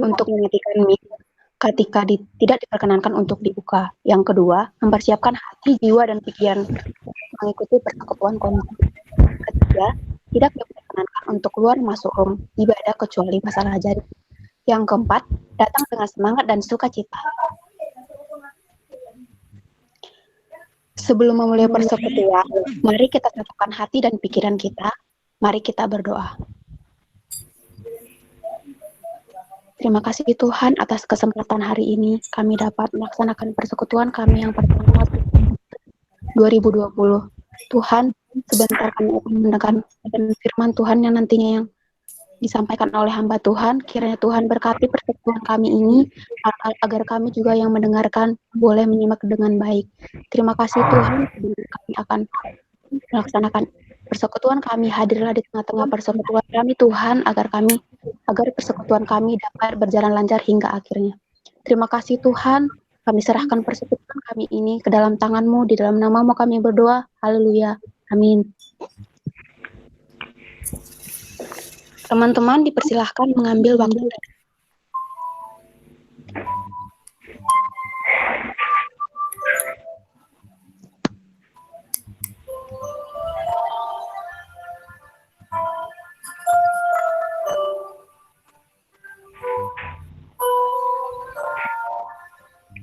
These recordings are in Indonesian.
untuk mematikan mic ketika tidak diperkenankan untuk dibuka. Yang kedua, mempersiapkan hati, jiwa, dan pikiran mengikuti persekutuan kontak. Ketiga, tidak diperkenankan untuk keluar masuk room ibadah kecuali masalah jadi. Yang keempat, datang dengan semangat dan sukacita. Sebelum memulai persekutuan, mari kita satukan hati dan pikiran kita. Mari kita berdoa. Terima kasih Tuhan atas kesempatan hari ini kami dapat melaksanakan persekutuan kami yang pertama 2020. Tuhan, sebentar kami akan mendengarkan firman Tuhan yang nantinya yang disampaikan oleh hamba Tuhan. Kiranya Tuhan berkati persekutuan kami ini agar kami juga yang mendengarkan boleh menyimak dengan baik. Terima kasih Tuhan, kami akan melaksanakan persekutuan kami, hadirlah di tengah-tengah persekutuan kami Tuhan, agar persekutuan kami dapat berjalan lancar hingga akhirnya. Terima kasih Tuhan, kami serahkan persekutuan kami ini ke dalam tangan-Mu, di dalam nama-Mu kami berdoa, haleluya, amin. Teman-teman dipersilahkan mengambil waktu.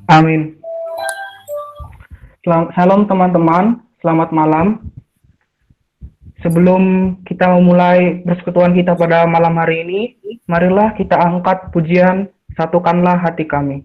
Amin. Shalom teman-teman, selamat malam. Sebelum kita memulai persekutuan kita pada malam hari ini, marilah kita angkat pujian Satukanlah Hati Kami.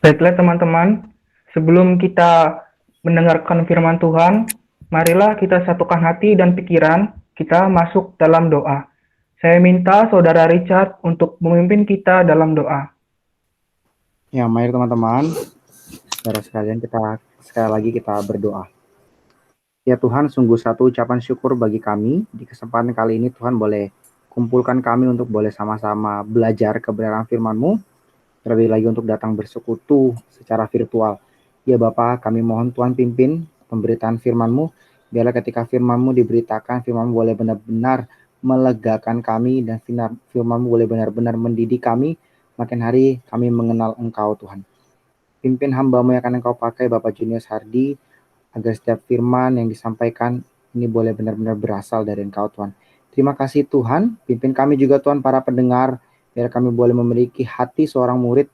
Baiklah teman-teman, sebelum kita mendengarkan firman Tuhan, marilah kita satukan hati dan pikiran, kita masuk dalam doa. Saya minta Saudara Richard untuk memimpin kita dalam doa. Ya, mari teman-teman, saudara sekalian, sekali lagi kita berdoa. Ya Tuhan, sungguh satu ucapan syukur bagi kami. Di kesempatan kali ini Tuhan boleh kumpulkan kami untuk boleh sama-sama belajar kebenaran firman-Mu. Terlebih lagi untuk datang bersekutu secara virtual. Ya Bapa, kami mohon Tuhan pimpin pemberitaan firman-Mu. Biarlah ketika firman-Mu diberitakan, firman-Mu boleh benar-benar melegakan kami, dan firman-Mu boleh benar-benar mendidik kami. Makin hari kami mengenal Engkau Tuhan. Pimpin hamba-Mu yang akan Engkau pakai, Bapak Junius Hardi, agar setiap firman yang disampaikan ini boleh benar-benar berasal dari Engkau Tuhan. Terima kasih Tuhan, pimpin kami juga Tuhan para pendengar, biar kami boleh memiliki hati seorang murid,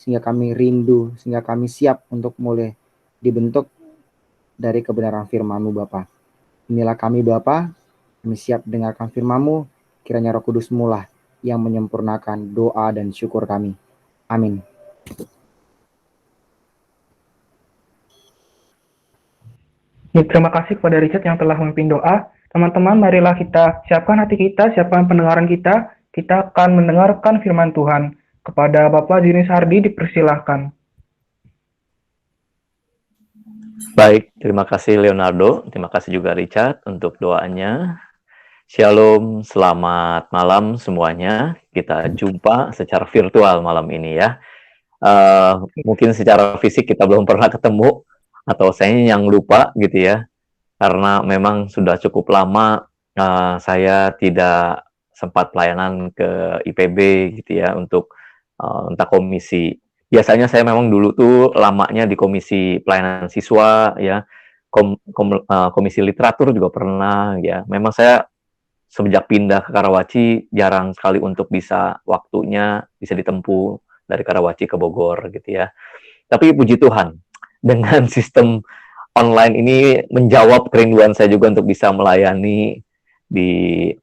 sehingga kami rindu, sehingga kami siap untuk mulai dibentuk dari kebenaran firman-Mu Bapa. Inilah kami Bapa, kami siap dengarkan firman-Mu, kiranya Roh Kudus-Mu lah yang menyempurnakan doa dan syukur kami. Amin. Ya, terima kasih kepada Richard yang telah memimpin doa. Teman-teman, marilah kita siapkan hati kita, siapkan pendengaran kita. Kita akan mendengarkan firman Tuhan. Kepada Bapak Junius Hardi dipersilahkan. Baik, terima kasih Leonardo. Terima kasih juga Richard untuk doanya. Shalom, selamat malam semuanya. Kita jumpa secara virtual malam ini ya. Mungkin secara fisik kita belum pernah ketemu, atau saya yang lupa gitu ya. Karena memang sudah cukup lama saya tidak sempat pelayanan ke IPB gitu ya untuk entah komisi. Biasanya saya memang dulu tuh lamanya di komisi pelayanan siswa ya, komisi literatur juga pernah ya. Memang saya semenjak pindah ke Karawaci jarang sekali untuk bisa waktunya bisa ditempuh dari Karawaci ke Bogor gitu ya. Tapi puji Tuhan, dengan sistem online ini menjawab kerinduan saya juga untuk bisa melayani di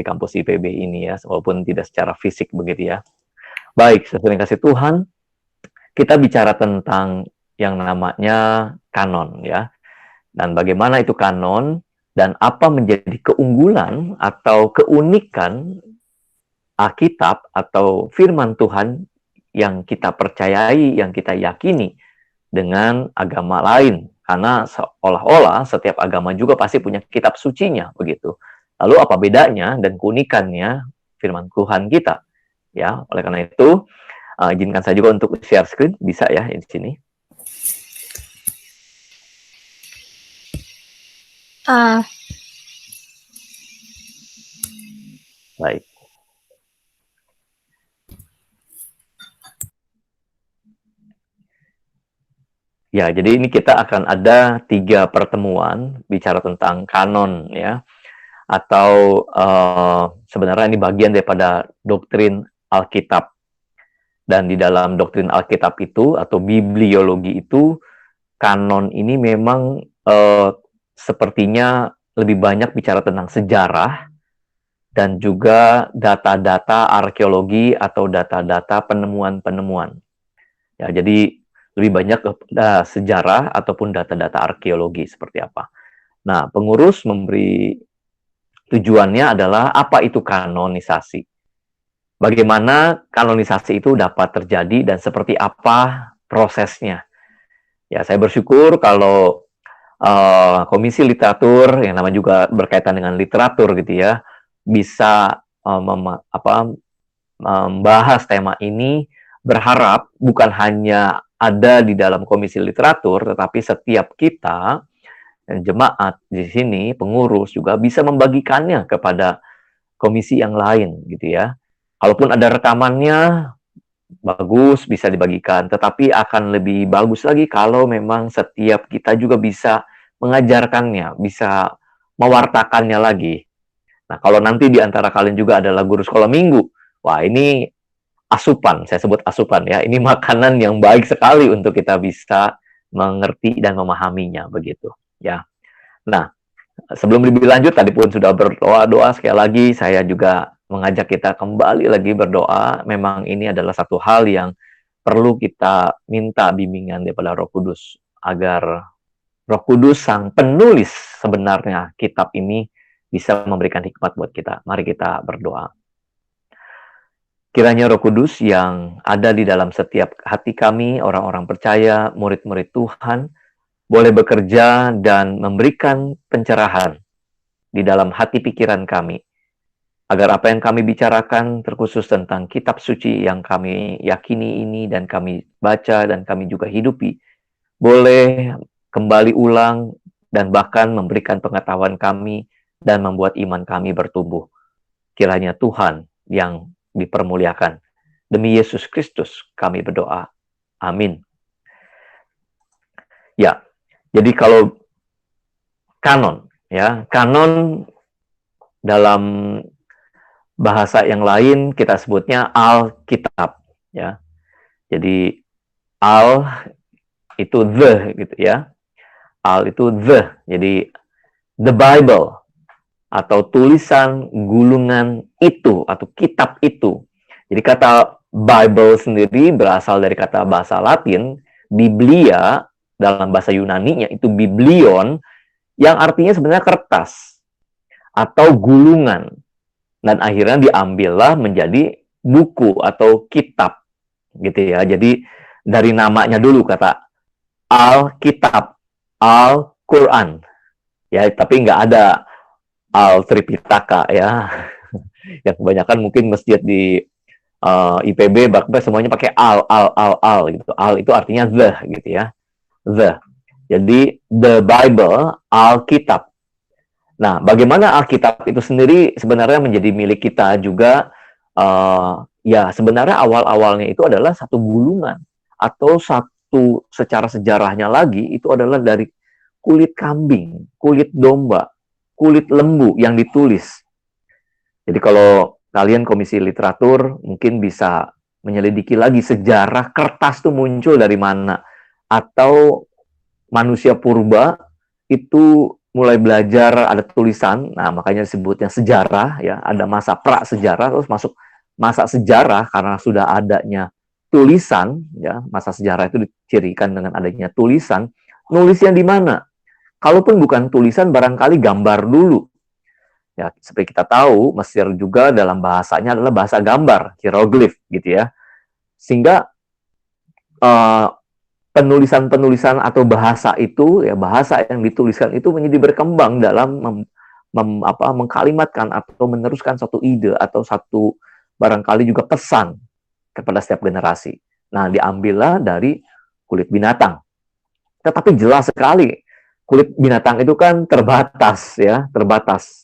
kampus IPB ini ya, walaupun tidak secara fisik begitu ya. Baik, sesuai kasih Tuhan, kita bicara tentang yang namanya kanon ya. Dan bagaimana itu kanon dan apa menjadi keunggulan atau keunikan Alkitab atau firman Tuhan yang kita percayai, yang kita yakini dengan agama lain. Karena seolah-olah setiap agama juga pasti punya kitab sucinya, begitu. Lalu apa bedanya dan keunikannya firman Tuhan kita? Ya, oleh karena itu, izinkan saya juga untuk share screen, bisa ya di sini. Baik. Ya, jadi ini kita akan ada 3 pertemuan bicara tentang kanon ya, atau sebenarnya ini bagian daripada doktrin Alkitab. Dan di dalam doktrin Alkitab itu atau bibliologi itu, kanon ini memang sepertinya lebih banyak bicara tentang sejarah dan juga data-data arkeologi atau data-data penemuan-penemuan. Ya, jadi lebih banyak sejarah ataupun data-data arkeologi seperti apa. Nah, pengurus memberi tujuannya adalah apa itu kanonisasi. Bagaimana kanonisasi itu dapat terjadi dan seperti apa prosesnya. Ya, saya bersyukur kalau komisi literatur yang namanya juga berkaitan dengan literatur gitu ya, bisa membahas tema ini, berharap bukan hanya ada di dalam komisi literatur, tetapi setiap kita, jemaat di sini, pengurus juga bisa membagikannya kepada komisi yang lain, gitu ya. Kalaupun ada rekamannya, bagus, bisa dibagikan. Tetapi akan lebih bagus lagi kalau memang setiap kita juga bisa mengajarkannya, bisa mewartakannya lagi. Nah, kalau nanti di antara kalian juga adalah guru sekolah minggu, wah ini asupan, saya sebut asupan ya. Ini makanan yang baik sekali untuk kita bisa mengerti dan memahaminya begitu ya. Nah, sebelum lebih lanjut tadi pun sudah berdoa-doa, sekali lagi saya juga mengajak kita kembali lagi berdoa. Memang ini adalah satu hal yang perlu kita minta bimbingan daripada Roh Kudus agar Roh Kudus sang penulis sebenarnya kitab ini bisa memberikan hikmat buat kita. Mari kita berdoa. Kiranya Roh Kudus yang ada di dalam setiap hati kami, orang-orang percaya, murid-murid Tuhan, boleh bekerja dan memberikan pencerahan di dalam hati pikiran kami, agar apa yang kami bicarakan, terkhusus tentang kitab suci yang kami yakini ini dan kami baca dan kami juga hidupi, boleh kembali ulang dan bahkan memberikan pengetahuan kami dan membuat iman kami bertumbuh. Kiranya Tuhan yang dipermuliakan. Demi Yesus Kristus kami berdoa. Amin. Ya, jadi kalau kanon, ya, kanon dalam bahasa yang lain kita sebutnya Alkitab, ya. Jadi al itu the gitu ya. Al itu the. Jadi the Bible atau tulisan gulungan itu atau kitab itu. Jadi kata Bible sendiri berasal dari kata bahasa Latin biblia, dalam bahasa Yunani-nya itu biblion, yang artinya sebenarnya kertas atau gulungan. Dan akhirnya diambillah menjadi buku atau kitab gitu ya. Jadi dari namanya dulu kata Alkitab, Al-Quran. Ya, tapi nggak ada Al Tripitaka ya. Yang kebanyakan mungkin masjid di IPB, Bakbet semuanya pakai al gitu. Al itu artinya the gitu ya. The. Jadi the Bible, Alkitab. Nah, bagaimana Alkitab itu sendiri sebenarnya menjadi milik kita juga, ya sebenarnya awal-awalnya itu adalah satu gulungan atau satu secara sejarahnya lagi itu adalah dari kulit kambing, kulit domba, kulit lembu yang ditulis. Jadi kalau kalian Komisi Literatur mungkin bisa menyelidiki lagi sejarah kertas itu muncul dari mana, atau manusia purba itu mulai belajar ada tulisan. Nah, makanya disebutnya sejarah ya, ada masa pra sejarah terus masuk masa sejarah karena sudah adanya tulisan ya. Masa sejarah itu dicirikan dengan adanya tulisan. Nulisnya di mana? Kalaupun bukan tulisan, barangkali gambar dulu. Ya, seperti kita tahu, Mesir juga dalam bahasanya adalah bahasa gambar, hieroglif gitu ya. Sehingga penulisan-penulisan atau bahasa itu, ya bahasa yang dituliskan itu menjadi berkembang dalam mengkalimatkan atau meneruskan satu ide atau satu barangkali juga pesan kepada setiap generasi. Nah, diambillah dari kulit binatang. Tetapi jelas sekali, kulit binatang itu kan terbatas ya, terbatas.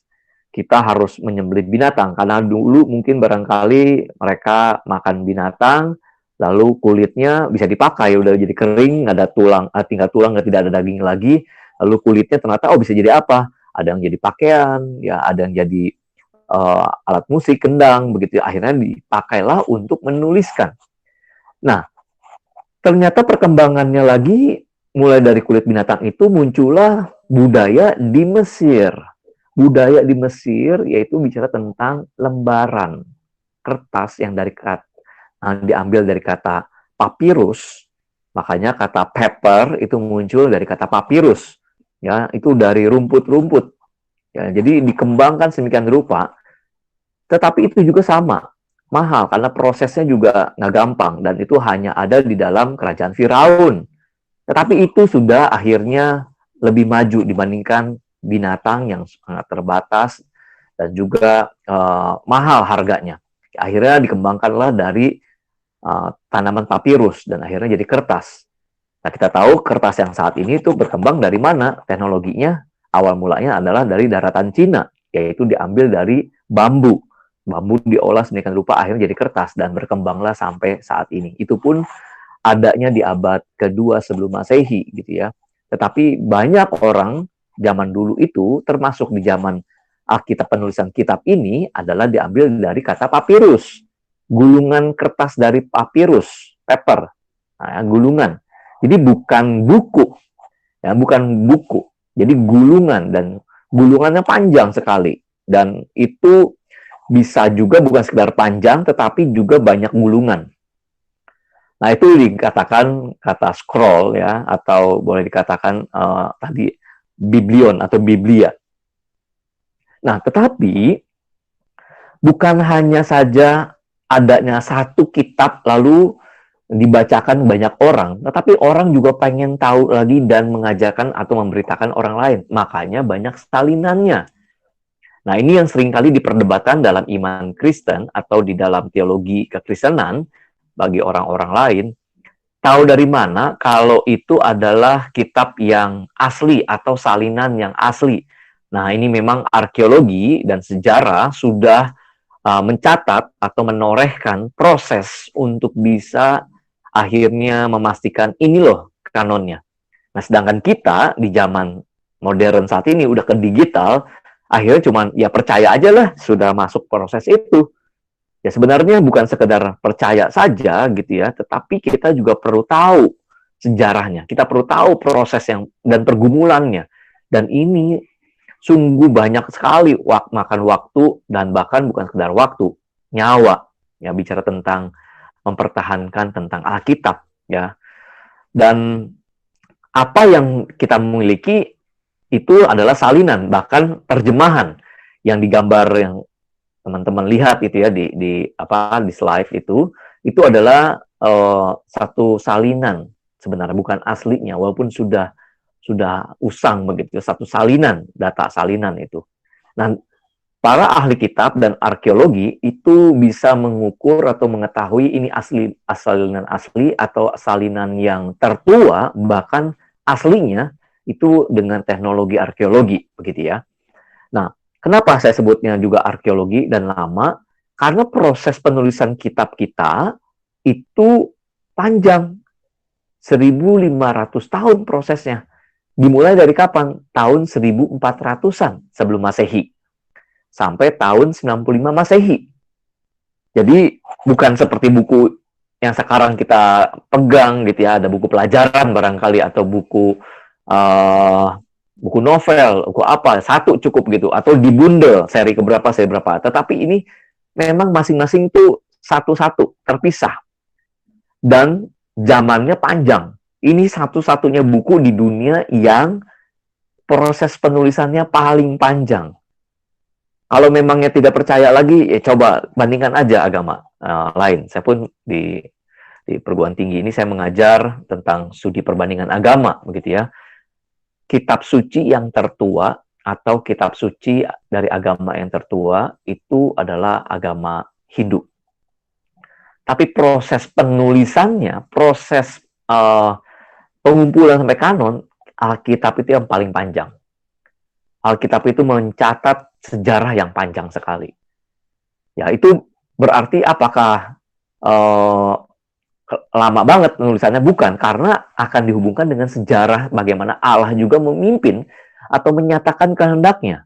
Kita harus menyembelih binatang karena dulu mungkin barangkali mereka makan binatang, lalu kulitnya bisa dipakai, udah jadi kering, nggak ada tulang, tinggal tulang, tidak ada daging lagi. Lalu kulitnya ternyata bisa jadi apa? Ada yang jadi pakaian, ya ada yang jadi alat musik, kendang, begitu. Akhirnya dipakailah untuk menuliskan. Nah, ternyata perkembangannya lagi mulai dari kulit binatang itu muncullah budaya di Mesir. Budaya di Mesir yaitu bicara tentang lembaran kertas yang diambil dari kata papyrus. Makanya kata paper itu muncul dari kata papyrus. Ya, itu dari rumput-rumput. Ya, jadi dikembangkan sedemikian rupa. Tetapi itu juga sama, mahal karena prosesnya juga nggak gampang dan itu hanya ada di dalam kerajaan Firaun. Tetapi itu sudah akhirnya lebih maju dibandingkan binatang yang sangat terbatas dan juga mahal harganya. Akhirnya dikembangkanlah dari tanaman papirus dan akhirnya jadi kertas. Nah, kita tahu kertas yang saat ini itu berkembang dari mana? Teknologinya awal mulanya adalah dari daratan Cina, yaitu diambil dari bambu. Bambu diolah sedemikian rupa akhirnya jadi kertas dan berkembanglah sampai saat ini. Itu pun adanya di abad kedua sebelum Masehi gitu ya. Tetapi banyak orang zaman dulu itu termasuk di zaman Alkitab, penulisan kitab ini adalah diambil dari kata papirus. Gulungan kertas dari papirus, paper. Nah, gulungan. Jadi bukan buku. Ya, bukan buku. Jadi gulungan dan gulungannya panjang sekali dan itu bisa juga bukan sekedar panjang tetapi juga banyak gulungan. Nah, itu dikatakan kata scroll ya, atau boleh dikatakan tadi biblion atau biblia. Nah, tetapi bukan hanya saja adanya satu kitab lalu dibacakan banyak orang, tetapi orang juga pengen tahu lagi dan mengajarkan atau memberitakan orang lain. Makanya banyak salinannya. Nah, ini yang seringkali diperdebatkan dalam iman Kristen atau di dalam teologi kekristenan bagi orang-orang lain. Tahu dari mana kalau itu adalah kitab yang asli atau salinan yang asli. Nah, ini memang arkeologi dan sejarah sudah mencatat atau menorehkan proses untuk bisa akhirnya memastikan ini loh kanonnya. Nah, sedangkan kita di zaman modern saat ini udah ke digital, akhirnya cuman ya percaya aja lah sudah masuk proses itu. Ya sebenarnya bukan sekedar percaya saja gitu ya, tetapi kita juga perlu tahu sejarahnya. Kita perlu tahu proses yang dan pergumulannya. Dan ini sungguh banyak sekali makan waktu dan bahkan bukan sekedar waktu, nyawa. Ya bicara tentang mempertahankan tentang Alkitab ya. Dan apa yang kita miliki itu adalah salinan, bahkan terjemahan yang digambar yang teman-teman lihat itu ya di slide itu adalah satu salinan sebenarnya bukan aslinya walaupun sudah usang begitu, satu salinan, data salinan itu. Nah, para ahli kitab dan arkeologi itu bisa mengukur atau mengetahui ini salinan asli atau salinan yang tertua, bahkan aslinya itu dengan teknologi arkeologi, begitu ya. Nah, kenapa saya sebutnya juga arkeologi dan lama? Karena proses penulisan kitab kita itu panjang, 1.500 tahun prosesnya. Dimulai dari kapan? Tahun 1400-an sebelum Masehi sampai tahun 95 Masehi. Jadi bukan seperti buku yang sekarang kita pegang gitu ya, ada buku pelajaran barangkali atau buku buku novel, buku apa, satu cukup gitu, atau dibundel seri keberapa, seri berapa. Tetapi ini memang masing-masing itu satu-satu terpisah dan zamannya panjang. Ini satu-satunya buku di dunia yang proses penulisannya paling panjang. Kalau memangnya tidak percaya lagi, ya coba bandingkan aja agama lain. Saya pun di perguruan tinggi ini saya mengajar tentang studi perbandingan agama, begitu ya. Kitab suci yang tertua atau kitab suci dari agama yang tertua itu adalah agama Hindu. Tapi proses penulisannya, proses pengumpulan sampai kanon, Alkitab itu yang paling panjang. Alkitab itu mencatat sejarah yang panjang sekali. Ya, itu berarti apakah lama banget penulisannya? Bukan, karena akan dihubungkan dengan sejarah bagaimana Allah juga memimpin atau menyatakan kehendaknya.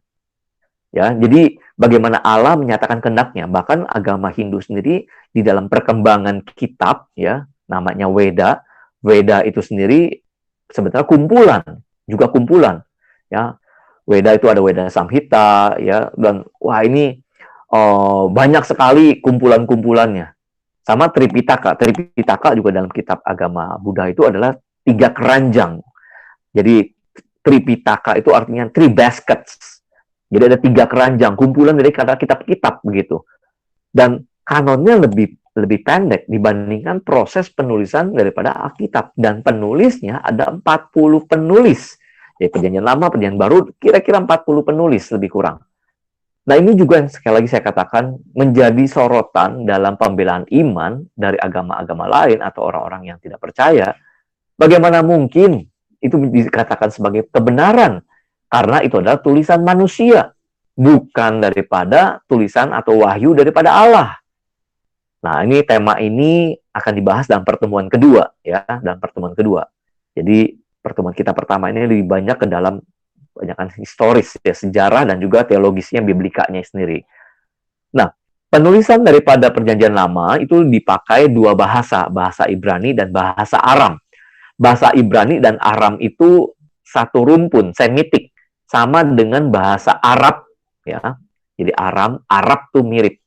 Ya, jadi bagaimana Allah menyatakan kehendaknya. Bahkan agama Hindu sendiri di dalam perkembangan kitab, ya, namanya Weda. Weda itu sendiri sebenarnya kumpulan, juga kumpulan. Ya, Weda itu ada Weda Samhita, ya, dan wah ini banyak sekali kumpulan-kumpulannya. Sama Tripitaka. Tripitaka juga dalam kitab agama Buddha itu adalah 3 keranjang. Jadi Tripitaka itu artinya 3 baskets. Jadi ada 3 keranjang, kumpulan dari kitab-kitab begitu. Dan kanonnya lebih pendek dibandingkan proses penulisan daripada Alkitab. Dan penulisnya ada 40 penulis. Jadi Perjanjian Lama, Perjanjian Baru, kira-kira 40 penulis lebih kurang. Nah, ini juga yang sekali lagi saya katakan menjadi sorotan dalam pembelaan iman dari agama-agama lain atau orang-orang yang tidak percaya. Bagaimana mungkin itu dikatakan sebagai kebenaran? Karena itu adalah tulisan manusia, bukan daripada tulisan atau wahyu daripada Allah. Nah, ini tema ini akan dibahas dalam pertemuan kedua, ya, dalam pertemuan kedua. Jadi, pertemuan kita pertama ini lebih banyak ke dalam banyakkan historis, ya, sejarah dan juga teologisnya, biblikanya sendiri. Nah, penulisan daripada Perjanjian Lama itu dipakai 2 bahasa, bahasa Ibrani dan bahasa Aram. Bahasa Ibrani dan Aram itu satu rumpun, Semitik, sama dengan bahasa Arab, ya. Jadi Arab tuh mirip.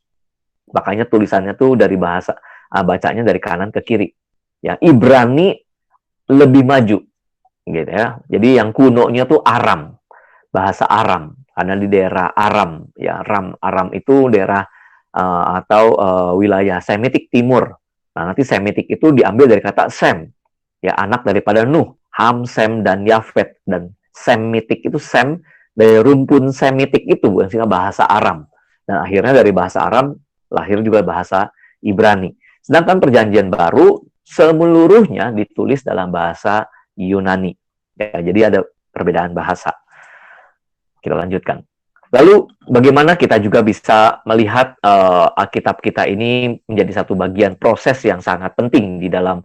Makanya tulisannya tuh dari bahasa bacanya dari kanan ke kiri. Ya, Ibrani lebih maju, gitu ya. Jadi yang kunonya tuh Aram, bahasa Aram, karena di daerah Aram, ya, Aram itu daerah atau wilayah Semitik Timur. Nah, nanti Semitik itu diambil dari kata Sem, ya, anak daripada Nuh, Ham, Sem, dan Yafet. Dan Semitik itu Sem dari rumpun Semitik itu, bukan sehingga bahasa Aram. Dan akhirnya dari bahasa Aram lahir juga bahasa Ibrani. Sedangkan Perjanjian Baru seluruhnya ditulis dalam bahasa Yunani. Ya, jadi ada perbedaan bahasa. Kita lanjutkan. Lalu bagaimana kita juga bisa melihat Alkitab kita ini menjadi satu bagian proses yang sangat penting di dalam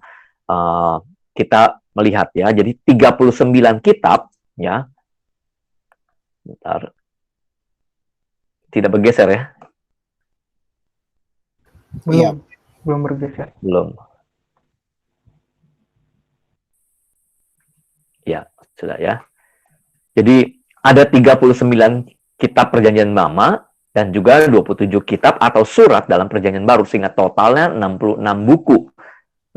kita melihat, ya. Jadi 39 kitab, ya. Bentar. Tidak bergeser, ya. Belum bergeser. Belum. Ya, sudah, ya. Jadi ada 39 kitab Perjanjian Lama dan juga 27 kitab atau surat dalam Perjanjian Baru, sehingga totalnya 66 buku.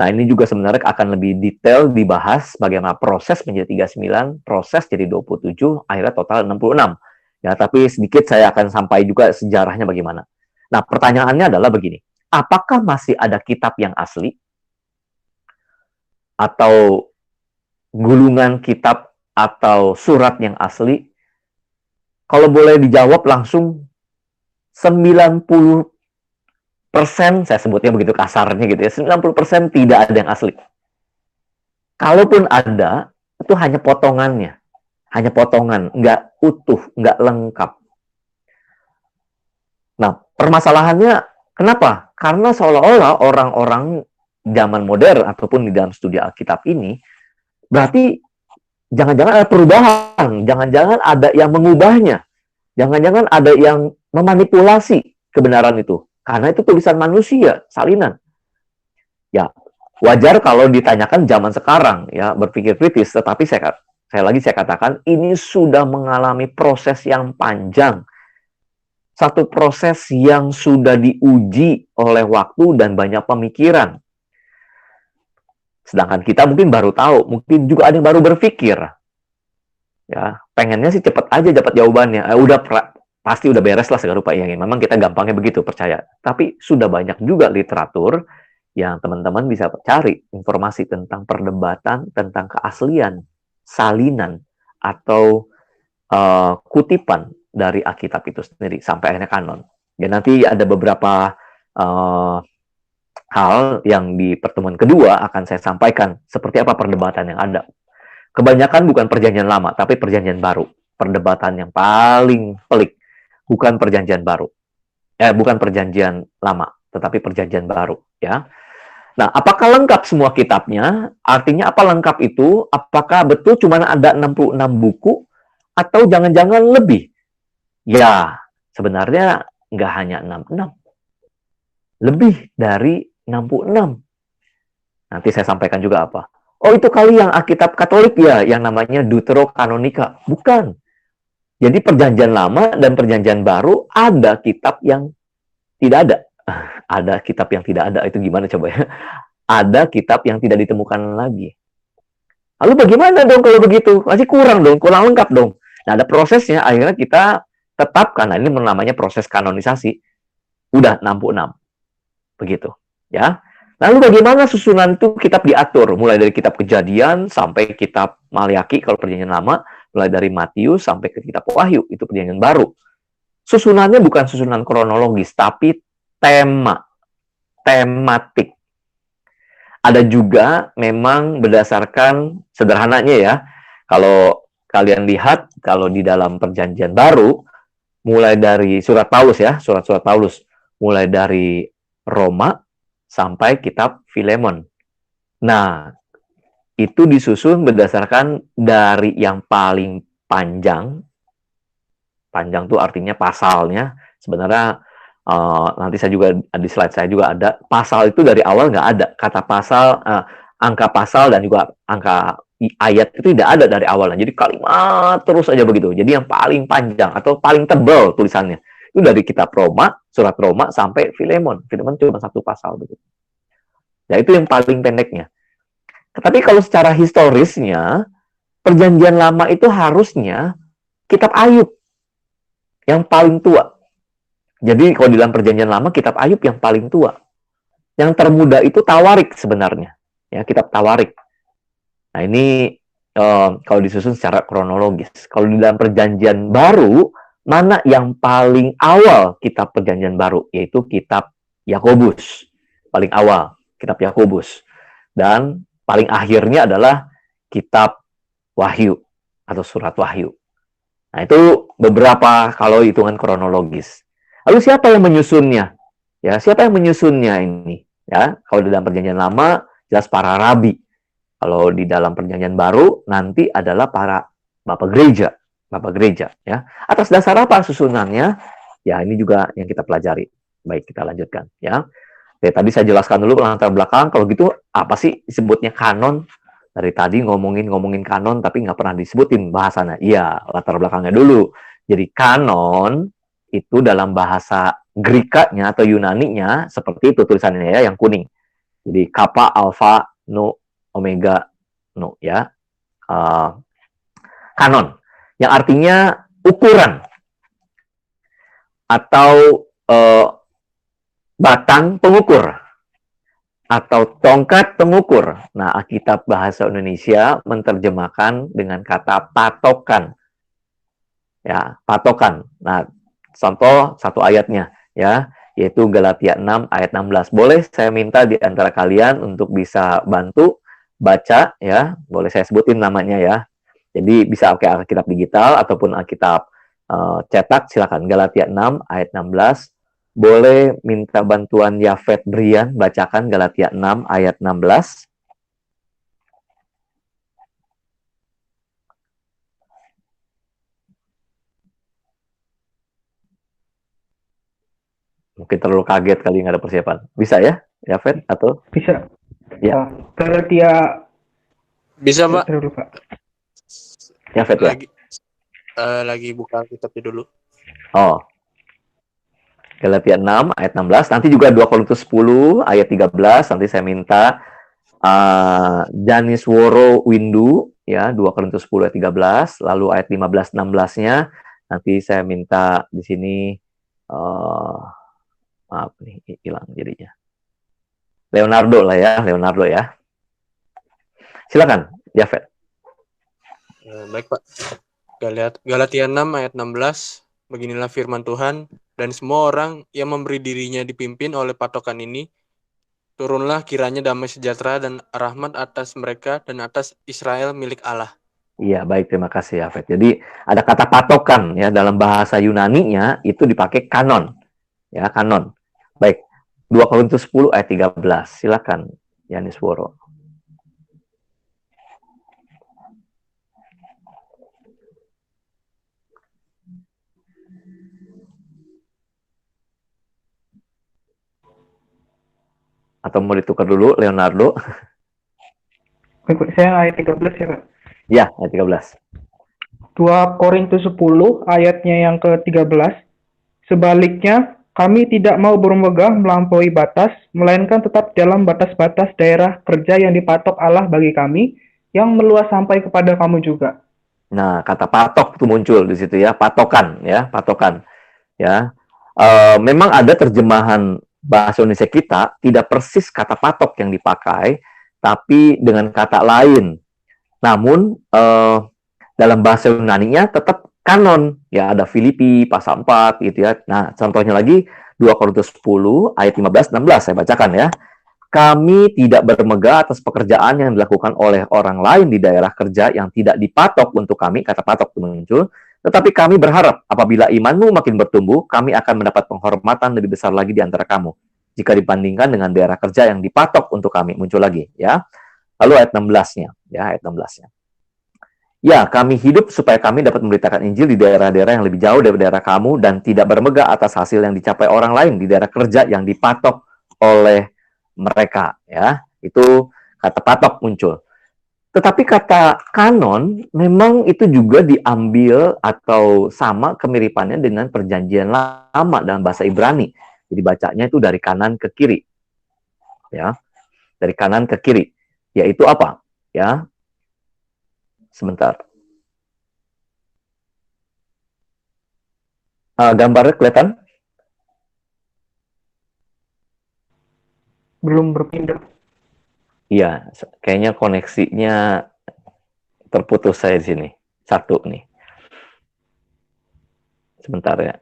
Nah, ini juga sebenarnya akan lebih detail dibahas bagaimana proses menjadi 39, proses jadi 27, akhirnya total 66. Ya, tapi sedikit saya akan sampai juga sejarahnya bagaimana. Nah, pertanyaannya adalah begini. Apakah masih ada kitab yang asli? Atau gulungan kitab atau surat yang asli? kalau boleh dijawab langsung 90%, saya sebutnya begitu kasarnya gitu ya, 90% tidak ada yang asli. Kalaupun ada, itu hanya potongannya. Hanya potongan, nggak utuh, nggak lengkap. Nah, permasalahannya kenapa? Karena seolah-olah orang-orang zaman modern ataupun di dalam studi Alkitab ini, berarti jangan-jangan ada perubahan, jangan-jangan ada yang mengubahnya, jangan-jangan ada yang memanipulasi kebenaran itu. Karena itu tulisan manusia, salinan. Ya, wajar kalau ditanyakan zaman sekarang, ya, berpikir kritis, tetapi saya katakan, ini sudah mengalami proses yang panjang. Satu proses yang sudah diuji oleh waktu dan banyak pemikiran. Sedangkan kita mungkin baru tahu, mungkin juga ada yang baru berpikir. Ya, pengennya sih cepat aja dapat jawabannya. Pasti udah beres lah segala rupa yang memang kita gampangnya begitu percaya. Tapi sudah banyak juga literatur yang teman-teman bisa cari informasi tentang perdebatan, tentang keaslian, salinan, atau kutipan dari Alkitab itu sendiri sampai akhirnya kanon. Ya, nanti ada beberapa hal yang di pertemuan kedua akan saya sampaikan seperti apa perdebatan yang ada. Kebanyakan bukan perjanjian lama, tapi perjanjian baru. Perdebatan yang paling pelik, bukan perjanjian baru. Bukan perjanjian lama, tetapi perjanjian baru. Ya. Nah, apakah lengkap semua kitabnya? Artinya apa lengkap itu? Apakah betul cuma ada 66 buku? Atau jangan-jangan lebih? Ya, sebenarnya nggak hanya 66. Lebih dari 66. Nanti saya sampaikan juga apa. Oh, itu kali yang Alkitab Katolik ya, yang namanya Deuterokanonika. Bukan. Jadi perjanjian lama dan perjanjian baru ada kitab yang tidak ada. Ada kitab yang tidak ada. Itu gimana coba ya? Ada kitab yang tidak ditemukan lagi. Lalu bagaimana dong kalau begitu? Masih kurang dong, kurang lengkap dong. Nah, ada prosesnya. Akhirnya kita tetapkan. Nah, ini namanya proses kanonisasi. Udah 66. Begitu. Ya. Lalu bagaimana susunan itu kitab diatur? Mulai dari kitab Kejadian sampai kitab Maliaki kalau perjanjian lama, mulai dari Matius sampai ke kitab Wahyu, itu perjanjian baru. Susunannya bukan susunan kronologis, tapi tematik. Ada juga memang berdasarkan sederhananya ya. Kalau kalian lihat, kalau di dalam perjanjian baru, mulai dari surat Paulus ya, surat-surat Paulus, mulai dari Roma sampai kitab Filemon. Nah, itu disusun berdasarkan dari yang paling panjang. Panjang itu artinya pasalnya. Sebenarnya nanti saya juga di slide saya juga ada. Pasal itu dari awal nggak ada. Kata pasal, angka pasal dan juga angka ayat itu tidak ada dari awalnya. Jadi kalimat terus aja begitu. Jadi yang paling panjang atau paling tebal tulisannya itu dari kitab Roma, surat Roma sampai Filemon. Filemon cuma satu pasal begitu. Ya, itu yang paling pendeknya. Tetapi kalau secara historisnya, perjanjian lama itu harusnya kitab Ayub yang paling tua. Jadi kalau di dalam perjanjian lama, kitab Ayub yang paling tua. Yang termuda itu Tawarik sebenarnya. Ya, kitab Tawarik. Nah, ini kalau disusun secara kronologis. Kalau di dalam perjanjian baru, mana yang paling awal kitab perjanjian baru? Yaitu kitab Yakobus. Paling awal, kitab Yakobus. Dan paling akhirnya adalah kitab Wahyu atau surat Wahyu. Nah, itu beberapa kalau hitungan kronologis. Lalu siapa yang menyusunnya? Ya, siapa yang menyusunnya ini? Ya, kalau di dalam perjanjian lama jelas para rabi. Kalau di dalam perjanjian baru nanti adalah para bapak gereja, ya. Atas dasar apa susunannya? Ya, ini juga yang kita pelajari. Baik, kita lanjutkan, ya. Oke, tadi saya jelaskan dulu latar belakang. Kalau gitu apa sih disebutnya kanon? Dari tadi ngomongin kanon tapi nggak pernah disebutin bahasanya. Iya, latar belakangnya dulu. Jadi kanon itu dalam bahasa Grikanya atau Yunaninya seperti itu tulisannya ya, yang kuning. Jadi kappa, alpha, nu, omega, nu ya. Kanon yang artinya ukuran atau batang pengukur atau tongkat pengukur. Nah, Alkitab Bahasa Indonesia menerjemahkan dengan kata patokan. Ya, patokan. Nah, contoh satu ayatnya ya, yaitu Galatia 6 ayat 16. Boleh saya minta di antara kalian untuk bisa bantu baca ya, boleh saya sebutin namanya ya. Jadi bisa pakai Alkitab digital ataupun Alkitab cetak, silakan. Galatia 6 ayat 16. Boleh minta bantuan Yafet Brian bacakan Galatia 6 ayat 16. Mungkin terlalu kaget kali nggak ada persiapan. Bisa ya, Yafet? Atau? Bisa. Ya. Galatia, Bisa, Pak. dulu, Pak. Yafet ya? Lagi buka kitabnya dulu. Oh. Galatia 6 ayat 16. Nanti juga 2 Korintus 10 ayat 13. Nanti saya minta Janis Woro Windu ya, 2 Korintus 10 ayat 13, lalu ayat 15 16-nya nanti saya minta di sini maaf nih hilang jadinya. Leonardo lah ya, Leonardo ya. Silakan, Jafet. Baik, Pak. Galatia 6 ayat 16. Beginilah firman Tuhan, dan semua orang yang memberi dirinya dipimpin oleh patokan ini, turunlah kiranya damai sejahtera dan rahmat atas mereka dan atas Israel milik Allah. Iya, baik, terima kasih Yafet. Jadi ada kata patokan ya, dalam bahasa Yunani-nya itu dipakai kanon. Ya, kanon. Baik. 2 Korintus 10 ayat 13. Silakan, Yanis Woro. Atau mau ditukar dulu, Leonardo? Saya ayat 13 ya, Pak. Ya, ayat 13. 2 Korintus 10 ayatnya yang ke-13. Sebaliknya, kami tidak mau bermegah melampaui batas, melainkan tetap dalam batas-batas daerah kerja yang dipatok Allah bagi kami, yang meluas sampai kepada kamu juga. Nah, kata patok itu muncul di situ ya, patokan ya, patokan. Ya, memang ada terjemahan bahasa Indonesia kita tidak persis kata patok yang dipakai, tapi dengan kata lain. Namun dalam bahasa Yunani-nya tetap kanon, ya ada Filipi pasal 4 gitu ya. Nah, contohnya lagi 2 Korintus 10 ayat 15-16 saya bacakan ya. Kami tidak bermegah atas pekerjaan yang dilakukan oleh orang lain di daerah kerja yang tidak dipatok untuk kami, kata patok itu muncul. Tetapi kami berharap apabila imanmu makin bertumbuh, kami akan mendapat penghormatan lebih besar lagi di antara kamu. Jika dibandingkan dengan daerah kerja yang dipatok untuk kami, muncul lagi ya. Lalu ayat 16-nya, ya ayat 16-nya. Ya, kami hidup supaya kami dapat memberitakan Injil di daerah-daerah yang lebih jauh dari daerah kamu dan tidak bermegah atas hasil yang dicapai orang lain di daerah kerja yang dipatok oleh mereka, ya. Itu kata patok muncul. Tetapi kata kanon memang itu juga diambil atau sama kemiripannya dengan perjanjian lama dalam bahasa Ibrani. Jadi bacanya itu dari kanan ke kiri. Ya. Dari kanan ke kiri. Yaitu apa? Ya. Sebentar. Gambarnya kelihatan? Belum berpindah. Iya, kayaknya koneksinya terputus saya di sini. Satu nih. Sebentar ya.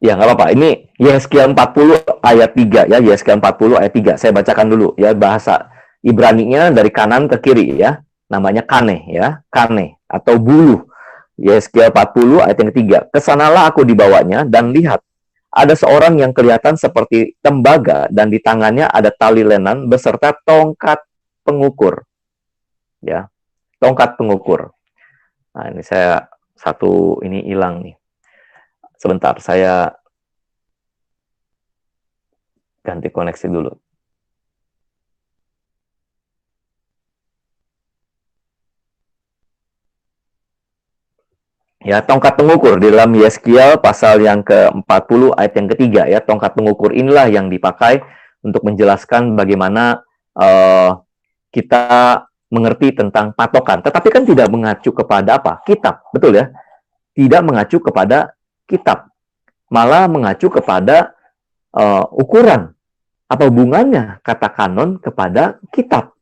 Ya, nggak apa-apa. Ini Yesaya 40 ayat 3 ya. Yesaya 40 ayat 3. Saya bacakan dulu ya, bahasa Ibrani-nya dari kanan ke kiri ya. Namanya kane ya. Kane atau buluh. Yesaya 40 ayat yang ketiga. Kesanalah aku dibawanya dan lihat, ada seorang yang kelihatan seperti tembaga dan di tangannya ada tali lenan beserta tongkat pengukur. Ya, tongkat pengukur. Nah, ini saya satu ini hilang nih. Sebentar, saya ganti koneksi dulu. Ya, tongkat pengukur di dalam Yeskiel pasal yang ke-40 ayat yang ketiga ya. Tongkat pengukur inilah yang dipakai untuk menjelaskan bagaimana kita mengerti tentang patokan. Tetapi kan tidak mengacu kepada apa? Kitab, betul ya? Tidak mengacu kepada kitab. Malah mengacu kepada ukuran. Apa hubungannya kata kanon kepada kitab?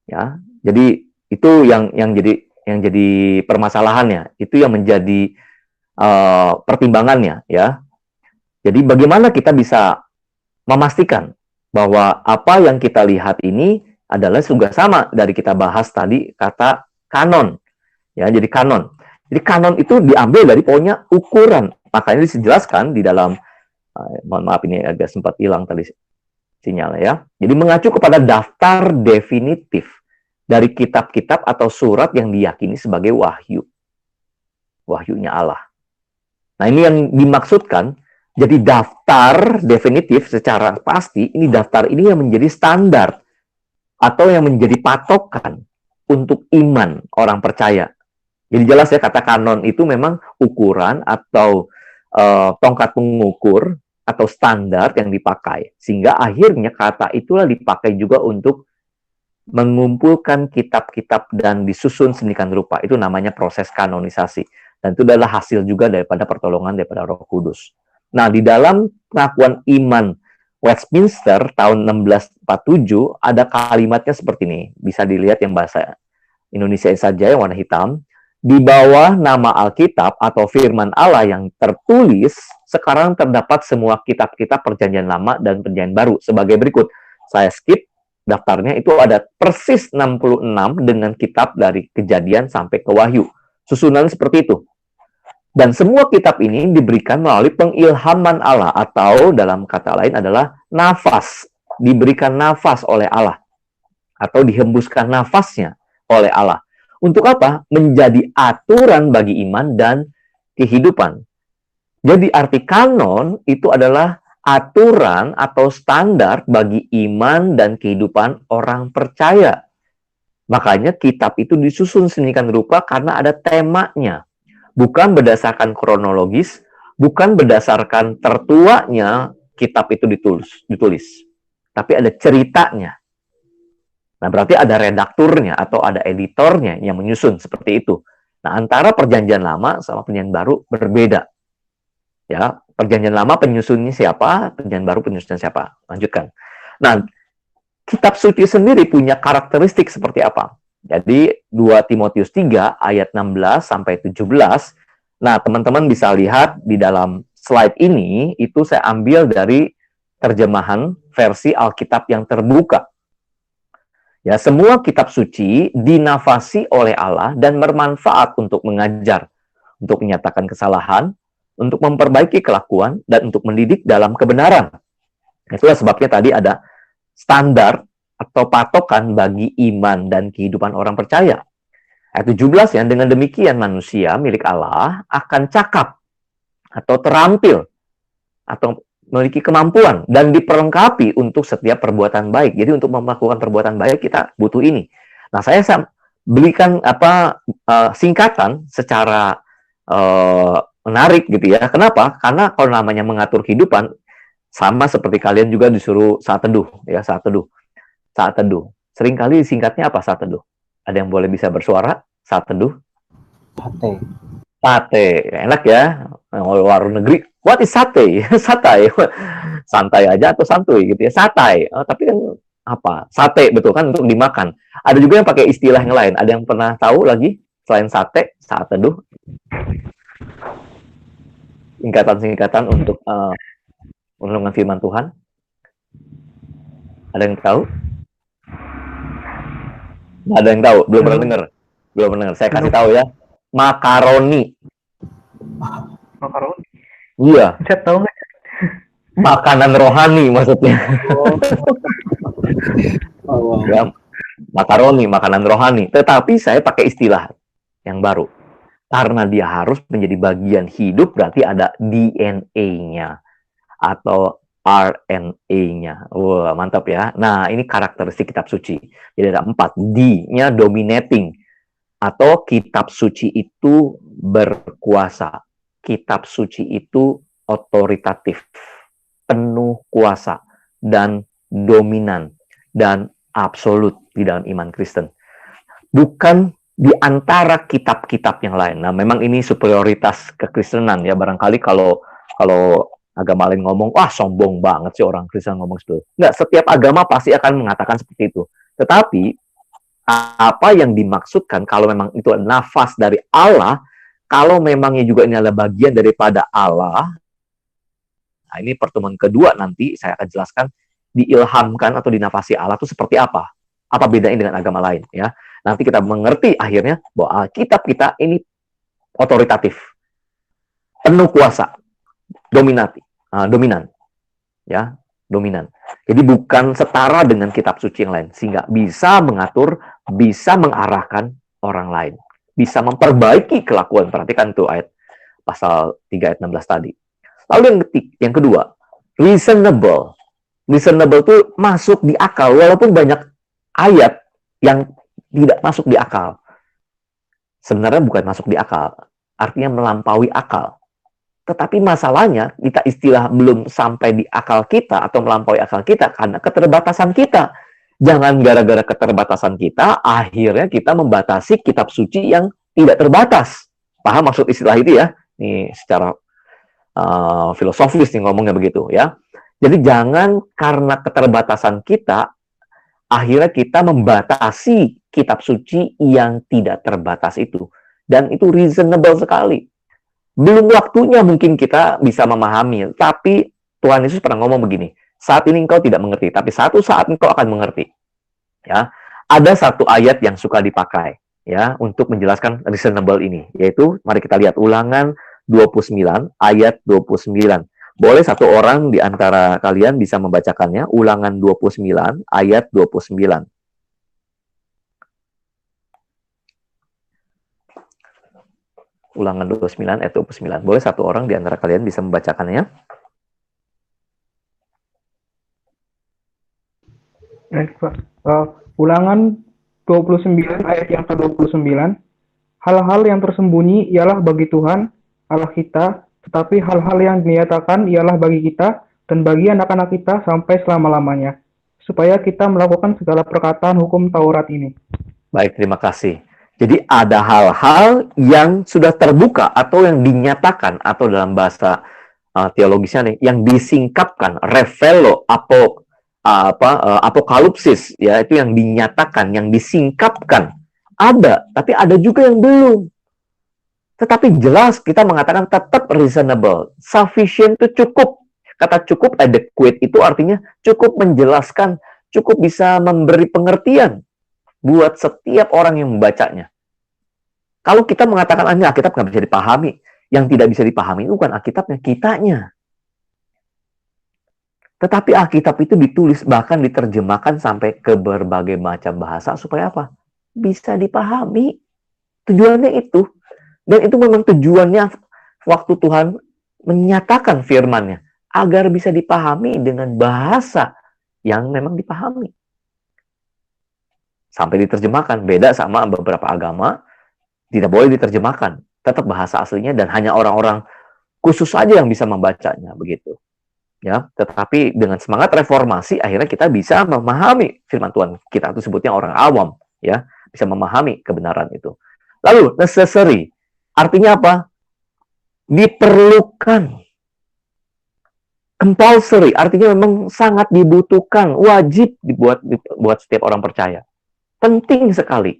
Ya, jadi itu yang jadi yang jadi permasalahannya, itu yang menjadi pertimbangannya ya. Jadi bagaimana kita bisa memastikan bahwa apa yang kita lihat ini adalah juga sama dari kita bahas tadi kata kanon ya. Jadi kanon. Jadi kanon itu diambil dari pokoknya ukuran. Makanya dijelaskan di dalam mohon maaf ini agak sempat hilang tadi sinyalnya ya. Jadi mengacu kepada daftar definitif dari kitab-kitab atau surat yang diyakini sebagai wahyu. Wahyunya Allah. Nah, ini yang dimaksudkan. Jadi daftar definitif secara pasti, ini daftar ini yang menjadi standar atau yang menjadi patokan untuk iman orang percaya. Jadi jelas ya, kata kanon itu memang ukuran atau tongkat pengukur atau standar yang dipakai. Sehingga akhirnya kata itulah dipakai juga untuk mengumpulkan kitab-kitab dan disusun sedemikian rupa. Itu namanya proses kanonisasi. Dan itu adalah hasil juga daripada pertolongan daripada Roh Kudus. Nah, di dalam pengakuan iman Westminster tahun 1647 ada kalimatnya seperti ini. Bisa dilihat yang bahasa Indonesia saja yang warna hitam. Di bawah nama Alkitab atau firman Allah yang tertulis, sekarang terdapat semua kitab-kitab Perjanjian Lama dan Perjanjian Baru sebagai berikut. Saya skip daftarnya, itu ada persis 66 dengan kitab dari Kejadian sampai ke Wahyu. Susunan seperti itu. Dan semua kitab ini diberikan melalui pengilhaman Allah, atau dalam kata lain adalah nafas. Diberikan nafas oleh Allah. Atau dihembuskan nafasnya oleh Allah. Untuk apa? Menjadi aturan bagi iman dan kehidupan. Jadi arti kanon itu adalah aturan atau standar bagi iman dan kehidupan orang percaya. Makanya kitab itu disusun sedemikian rupa karena ada temanya. Bukan berdasarkan kronologis, bukan berdasarkan tertuanya kitab itu ditulis. Tapi ada ceritanya. Nah, berarti ada redakturnya atau ada editornya yang menyusun seperti itu. Nah, antara Perjanjian Lama sama Perjanjian Baru berbeda. Ya, Perjanjian Lama penyusunnya siapa, Perjanjian Baru penyusunnya siapa. Lanjutkan. Nah, kitab suci sendiri punya karakteristik seperti apa? Jadi 2 Timotius 3 ayat 16 sampai 17. Nah, teman-teman bisa lihat di dalam slide ini, itu saya ambil dari terjemahan versi Alkitab yang terbuka. Ya, semua kitab suci dinafasi oleh Allah dan bermanfaat untuk mengajar, untuk menyatakan kesalahan, untuk memperbaiki kelakuan, dan untuk mendidik dalam kebenaran. Itulah sebabnya tadi ada standar atau patokan bagi iman dan kehidupan orang percaya. Ayat 17 ya, dengan demikian manusia milik Allah akan cakap atau terampil atau memiliki kemampuan dan diperlengkapi untuk setiap perbuatan baik. Jadi untuk melakukan perbuatan baik kita butuh ini. Nah, saya belikan singkatan secara menarik gitu ya. Kenapa? Karena kalau namanya mengatur kehidupan, sama seperti kalian juga disuruh saat teduh ya, saat teduh. Saat teduh. Seringkali singkatnya apa saat teduh? Ada yang boleh bisa bersuara saat teduh? Sate. Sate. Enak ya. Warung negeri, what is sate? Satai. Santai aja atau santuy gitu ya. Satai. Tapi kan apa? Sate, betul kan, untuk dimakan. Ada juga yang pakai istilah yang lain. Ada yang pernah tahu lagi selain sate, saat teduh? Singkatan-singkatan untuk renungan firman Tuhan? Ada yang tahu? Nggak ada yang tahu, belum pernah dengar. Belum pernah dengar. Saya kasih tahu ya. Makaroni. Makaroni. Iya. Saya tahu nggak? Makanan rohani maksudnya. Oh. Ya, makaroni, makanan rohani. Tetapi saya pakai istilah yang baru. Karena dia harus menjadi bagian hidup, berarti ada DNA-nya. Atau RNA-nya. Wah, mantap ya. Nah, ini karakteristik kitab suci. Jadi ada 4. D-nya dominating. Atau kitab suci itu berkuasa. Kitab suci itu otoritatif. Penuh kuasa. Dan dominan. Dan absolut di dalam iman Kristen. Bukan di antara kitab-kitab yang lain. Nah, memang ini superioritas kekristenan ya. Barangkali kalau agama lain ngomong, wah sombong banget sih orang Kristen ngomong seperti itu. Enggak, setiap agama pasti akan mengatakan seperti itu. Tetapi apa yang dimaksudkan kalau memang itu nafas dari Allah, kalau memangnya juga ini adalah bagian daripada Allah. Nah, ini pertemuan kedua nanti saya akan jelaskan diilhamkan atau dinafasi Allah itu seperti apa. Apa bedanya dengan agama lain ya. Nanti kita mengerti akhirnya bahwa Alkitab kita ini otoritatif, penuh kuasa, dominan ya, dominan. Jadi bukan setara dengan kitab suci yang lain, sehingga bisa mengatur, bisa mengarahkan orang lain, bisa memperbaiki kelakuan. Perhatikan tuh ayat pasal 3 ayat 16 tadi. Lalu yang kedua, reasonable. Reasonable itu masuk di akal, walaupun banyak ayat yang tidak masuk di akal. Sebenarnya bukan masuk di akal, artinya melampaui akal. Tetapi masalahnya, kita istilah belum sampai di akal kita atau melampaui akal kita karena keterbatasan kita. Jangan gara-gara keterbatasan kita, akhirnya kita membatasi kitab suci yang tidak terbatas. Paham maksud istilah itu ya? Ini secara filosofis nih ngomongnya begitu ya. Jadi jangan karena keterbatasan kita, akhirnya kita membatasi kitab suci yang tidak terbatas itu. Dan itu reasonable sekali. Belum waktunya mungkin kita bisa memahami, tapi Tuhan Yesus pernah ngomong begini, saat ini engkau tidak mengerti, tapi satu saat engkau akan mengerti. Ya, ada satu ayat yang suka dipakai ya untuk menjelaskan reasonable ini, yaitu mari kita lihat Ulangan 29 ayat 29. Boleh satu orang di antara kalian bisa membacakannya, Ulangan 29 ayat 29. Ulangan 29 ayat 29. Boleh satu orang di antara kalian bisa membacakannya? Baik, Pak. Ulangan 29 ayat yang ke-29. Hal-hal yang tersembunyi ialah bagi Tuhan, Allah kita, tetapi hal-hal yang dinyatakan ialah bagi kita dan bagi anak-anak kita sampai selama-lamanya, supaya kita melakukan segala perkataan hukum Taurat ini. Baik, terima kasih. Jadi ada hal-hal yang sudah terbuka atau yang dinyatakan atau dalam bahasa teologisnya nih, yang disingkapkan, revelo, apokalipsis, ya itu yang dinyatakan, yang disingkapkan. Ada, tapi ada juga yang belum. Tetapi jelas kita mengatakan tetap reasonable. Sufficient itu cukup. Kata cukup, adequate itu artinya cukup menjelaskan, cukup bisa memberi pengertian buat setiap orang yang membacanya. Kalau kita mengatakan Alkitab nggak bisa dipahami, yang tidak bisa dipahami itu bukan Alkitabnya, kitanya. Tetapi Alkitab itu ditulis, bahkan diterjemahkan sampai ke berbagai macam bahasa, supaya apa? Bisa dipahami. Tujuannya itu. Dan itu memang tujuannya waktu Tuhan menyatakan firman-Nya, agar bisa dipahami dengan bahasa yang memang dipahami. Sampai diterjemahkan, beda sama beberapa agama, tidak boleh diterjemahkan. Tetap bahasa aslinya dan hanya orang-orang khusus saja yang bisa membacanya, begitu. Ya, tetapi dengan semangat reformasi, akhirnya kita bisa memahami firman Tuhan. Kita itu sebutnya orang awam, ya, bisa memahami kebenaran itu. Lalu, necessary. Artinya apa? Diperlukan. Compulsory, artinya memang sangat dibutuhkan, wajib buat setiap orang percaya. Penting sekali.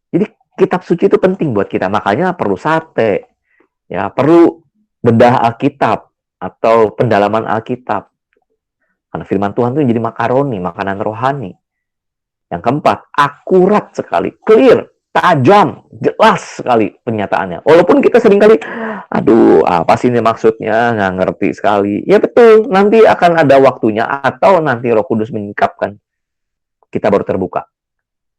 Jadi kitab suci itu penting buat kita. Makanya perlu sate, ya, perlu bedah Alkitab atau pendalaman Alkitab. Karena firman Tuhan itu jadi makaroni, makanan rohani. Yang keempat, akurat sekali, clear, tajam, jelas sekali penyataannya. Walaupun kita seringkali, aduh, apa sih ini maksudnya, nggak ngerti sekali. Ya betul, nanti akan ada waktunya atau nanti Roh Kudus menyingkapkan. Kita baru terbuka.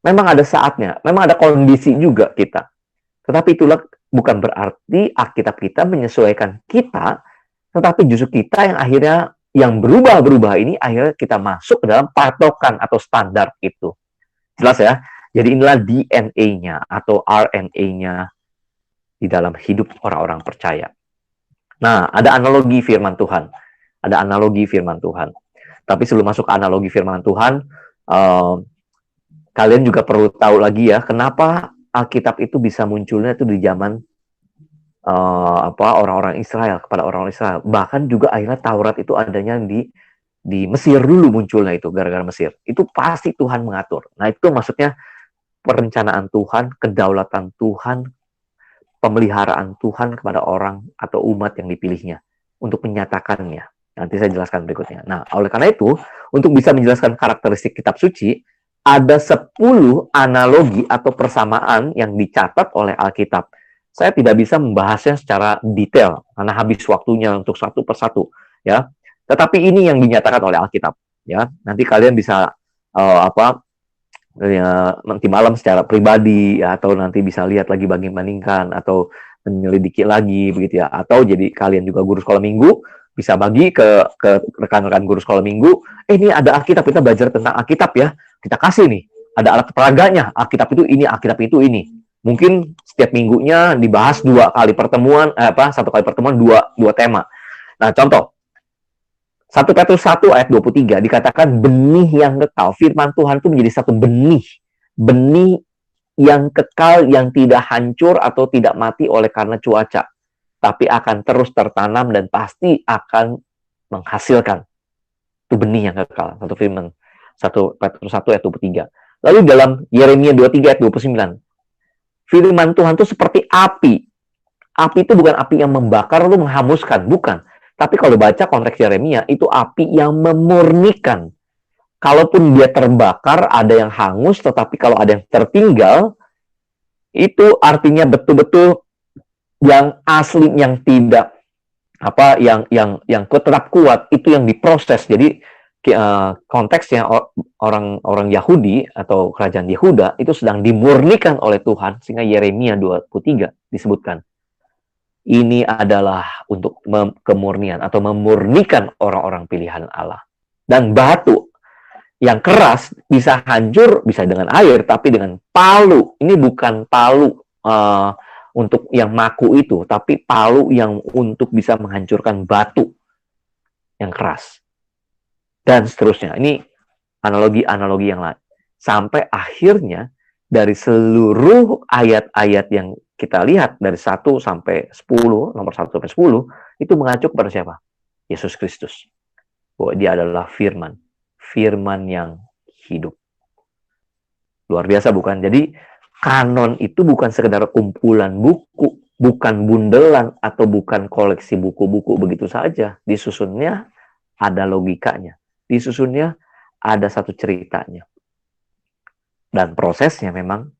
Memang ada saatnya, memang ada kondisi juga kita. Tetapi itulah bukan berarti Alkitab kita menyesuaikan kita, tetapi justru kita yang akhirnya, yang berubah-berubah ini, akhirnya kita masuk ke dalam patokan atau standar itu. Jelas ya? Jadi inilah DNA-nya atau RNA-nya di dalam hidup orang-orang percaya. Nah, ada analogi firman Tuhan. Ada analogi firman Tuhan. Tapi sebelum masuk ke analogi firman Tuhan, kalian juga perlu tahu lagi ya, kenapa Alkitab itu bisa munculnya itu di zaman orang-orang Israel, kepada orang-orang Israel. Bahkan juga akhirnya Taurat itu adanya di Mesir dulu munculnya itu, gara-gara Mesir. Itu pasti Tuhan mengatur. Nah, itu maksudnya perencanaan Tuhan, kedaulatan Tuhan, pemeliharaan Tuhan kepada orang atau umat yang dipilihnya untuk menyatakannya. Nanti saya jelaskan berikutnya. Nah, oleh karena itu, untuk bisa menjelaskan karakteristik kitab suci, ada 10 analogi atau persamaan yang dicatat oleh Alkitab. Saya tidak bisa membahasnya secara detail karena habis waktunya untuk satu persatu, ya. Tetapi ini yang dinyatakan oleh Alkitab, ya. Nanti kalian bisa nanti malam secara pribadi, ya, atau nanti bisa lihat lagi banding-bandingkan atau menyelidiki lagi begitu ya. Atau jadi kalian juga guru sekolah minggu bisa bagi ke rekan-rekan guru sekolah minggu, ini ada Alkitab, kita belajar tentang Alkitab ya. Kita kasih nih, ada alat peraganya, Alkitab itu ini, Alkitab itu ini. Mungkin setiap minggunya dibahas 2 kali pertemuan, 1 kali pertemuan, dua tema. Nah, contoh 1 Petrus 1 ayat 23 dikatakan benih yang kekal. Firman Tuhan itu menjadi satu benih. Benih yang kekal, yang tidak hancur atau tidak mati oleh karena cuaca. Tapi akan terus tertanam dan pasti akan menghasilkan. Itu benih yang kekal. Satu firman. 1 Petrus 1 ayat 23. Lalu dalam Yeremia 23 ayat 29. Firman Tuhan itu seperti api. Api itu bukan api yang membakar lalu menghanguskan. Bukan. Tapi kalau baca konteks Yeremia, itu api yang memurnikan. Kalaupun dia terbakar, ada yang hangus, tetapi kalau ada yang tertinggal, itu artinya betul-betul yang asli, yang tidak yang tetap kuat, itu yang diproses. Jadi konteksnya orang Yahudi atau kerajaan Yehuda itu sedang dimurnikan oleh Tuhan, sehingga Yeremia 23 disebutkan. Ini adalah untuk kemurnian atau memurnikan orang-orang pilihan Allah. Dan batu yang keras bisa hancur, bisa dengan air, tapi dengan palu. Ini bukan palu untuk yang maku itu, tapi palu yang untuk bisa menghancurkan batu yang keras. Dan seterusnya. Ini analogi-analogi yang lain. Sampai akhirnya dari seluruh ayat-ayat yang kita lihat dari 1 sampai 10, nomor 1 sampai 10, itu mengacu kepada siapa? Yesus Kristus. Bahwa dia adalah firman. Firman yang hidup. Luar biasa bukan? Jadi kanon itu bukan sekedar kumpulan buku, bukan bundelan atau bukan koleksi buku-buku begitu saja. Disusunnya ada logikanya. Disusunnya ada satu ceritanya. Dan prosesnya memang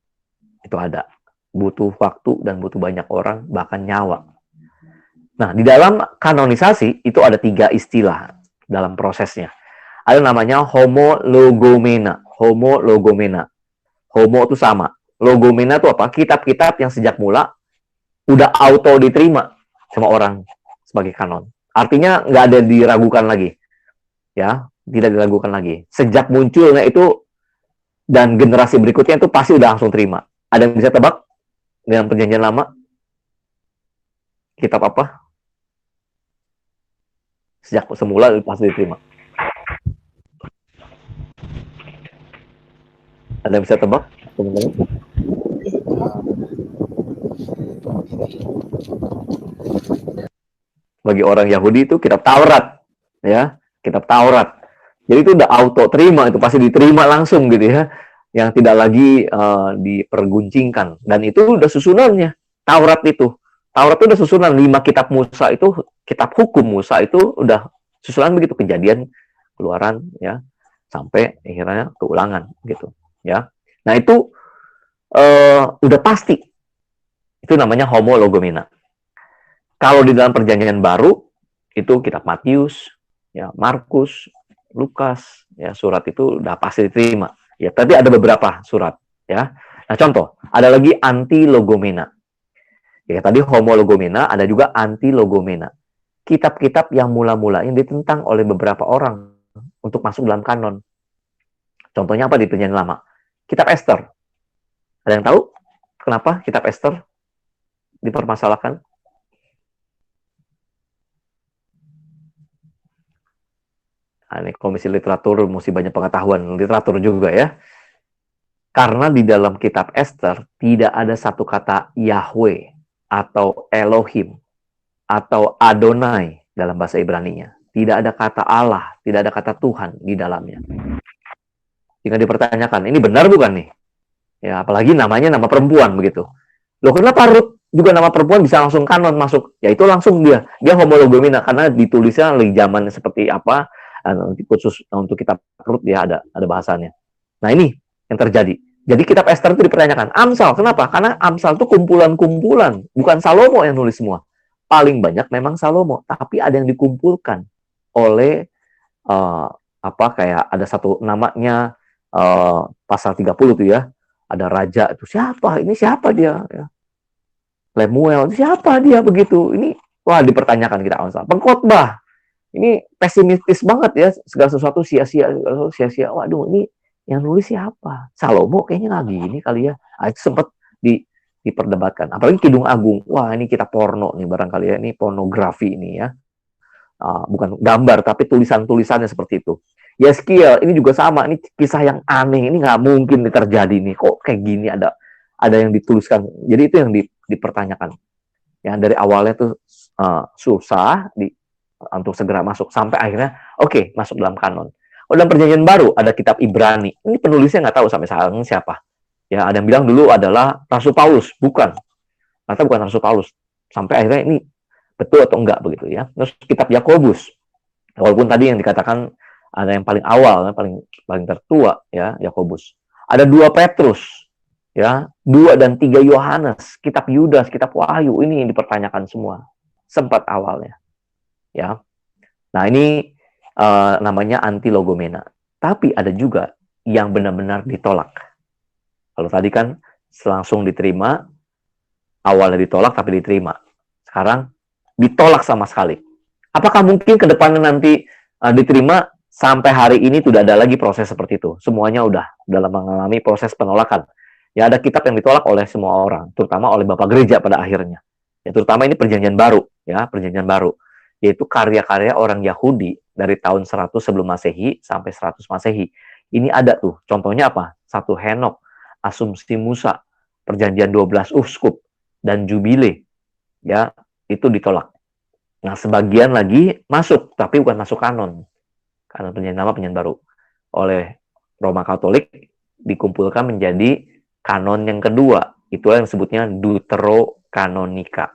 itu ada. Butuh waktu dan butuh banyak orang, bahkan nyawa. Nah, di dalam kanonisasi itu ada 3 istilah dalam prosesnya. Ada namanya homologomena. Homologomena. Homo itu sama. Logomena itu apa? Kitab-kitab yang sejak mula udah auto diterima sama orang sebagai kanon. Artinya nggak ada diragukan lagi. Ya, tidak diragukan lagi. Sejak munculnya itu dan generasi berikutnya itu pasti udah langsung terima. Ada yang bisa tebak? Dengan perjanjian lama? Kitab apa? Sejak semula pasti diterima. Ada yang bisa tebak? Teman-teman? Bagi orang Yahudi itu kitab Taurat. Ya, kitab Taurat. Jadi itu udah auto terima, itu pasti diterima langsung gitu ya. Yang tidak lagi diperguncingkan. Dan itu udah susunannya. Taurat itu udah susunan. 5 kitab Musa itu, kitab hukum Musa itu udah susunan begitu. Kejadian, Keluaran, ya, sampai akhirnya Keulangan gitu. Ya, nah itu udah pasti. Itu namanya homologomena. Kalau di dalam perjanjian baru, itu kitab Matius, ya, Markus, Lukas, ya, surat itu udah pasti diterima. Ya, tapi ada beberapa surat, ya. Nah, contoh, ada lagi antilogomena. Ya, tadi homologomena, ada juga antilogomena. Kitab-kitab yang mula-mulanya ditentang oleh beberapa orang untuk masuk dalam kanon. Contohnya apa di perjanjian lama? Kitab Ester. Ada yang tahu kenapa kitab Ester dipermasalahkan? Nah, ini komisi literatur mesti banyak pengetahuan literatur juga ya. Karena di dalam kitab Ester tidak ada satu kata Yahweh atau Elohim atau Adonai dalam bahasa Ibrani-nya. Tidak ada kata Allah, tidak ada kata Tuhan di dalamnya. Jika dipertanyakan, ini benar bukan nih? Ya, apalagi namanya nama perempuan begitu. Loh, kenapa Ruth juga nama perempuan bisa langsung kanon masuk? Ya itu langsung dia homologomena karena ditulisnya lagi zaman seperti apa, nanti khusus untuk kitab Ruth dia ada bahasannya. Nah, ini yang terjadi. Jadi kitab Ester itu dipertanyakan. Amsal, kenapa? Karena Amsal itu kumpulan-kumpulan, bukan Salomo yang nulis semua. Paling banyak memang Salomo, tapi ada yang dikumpulkan oleh kayak ada satu namanya pasal 30 tuh ya. Ada raja itu siapa? Ini siapa dia? Ya. Lemuel, siapa dia begitu? Ini wah dipertanyakan kita Amsal. Pengkhotbah. Ini pesimistis banget ya, segala sesuatu sia-sia. Waduh, ini yang nulis siapa? Salomo kayaknya nggak gini kali ya. Itu sempat diperdebatkan. Apalagi Kidung Agung. Wah, ini kita porno nih barangkali ya. Ini pornografi ini ya. Bukan gambar, tapi tulisan-tulisannya seperti itu. Yeskiel, ini juga sama. Ini kisah yang aneh. Ini nggak mungkin terjadi nih. Kok kayak gini ada yang dituliskan. Jadi itu yang dipertanyakan. Ya, dari awalnya tuh susah untuk segera masuk. Sampai akhirnya, oke, masuk dalam kanon. Dalam perjanjian baru ada kitab Ibrani. Ini penulisnya nggak tahu sampai sekarang siapa. Ya, ada yang bilang dulu adalah Rasul Paulus, bukan. Ternyata bukan Rasul Paulus. Sampai akhirnya ini betul atau enggak begitu ya. Terus kitab Yakobus. Walaupun tadi yang dikatakan ada yang paling awal, paling tertua ya, Yakobus. Ada 2 Petrus, ya, 2 dan 3 Yohanes, kitab Yudas, kitab Wahyu, ini yang dipertanyakan semua. Sempat awalnya. Ya. Nah, ini namanya antilogomena. Tapi ada juga yang benar-benar ditolak. Kalau tadi kan langsung diterima, awalnya ditolak tapi diterima. Sekarang ditolak sama sekali. Apakah mungkin ke depannya nanti diterima sampai hari ini tidak ada lagi proses seperti itu? Semuanya udah dalam mengalami proses penolakan. Ya, ada kitab yang ditolak oleh semua orang, terutama oleh Bapak Gereja pada akhirnya. Ya, terutama ini perjanjian baru, ya, perjanjian baru. Yaitu karya-karya orang Yahudi dari tahun 100 sebelum Masehi sampai 100 Masehi. Ini ada tuh, contohnya apa? 1 Henok, Asumsi Musa, perjanjian 12 Uskup, dan Jubile. Ya, itu ditolak. Nah, sebagian lagi masuk, tapi bukan masuk kanon. Kanon perjanjian lama, perjanjian baru. Oleh Roma Katolik dikumpulkan menjadi kanon yang kedua. Itulah yang disebutnya Deuterokanonika.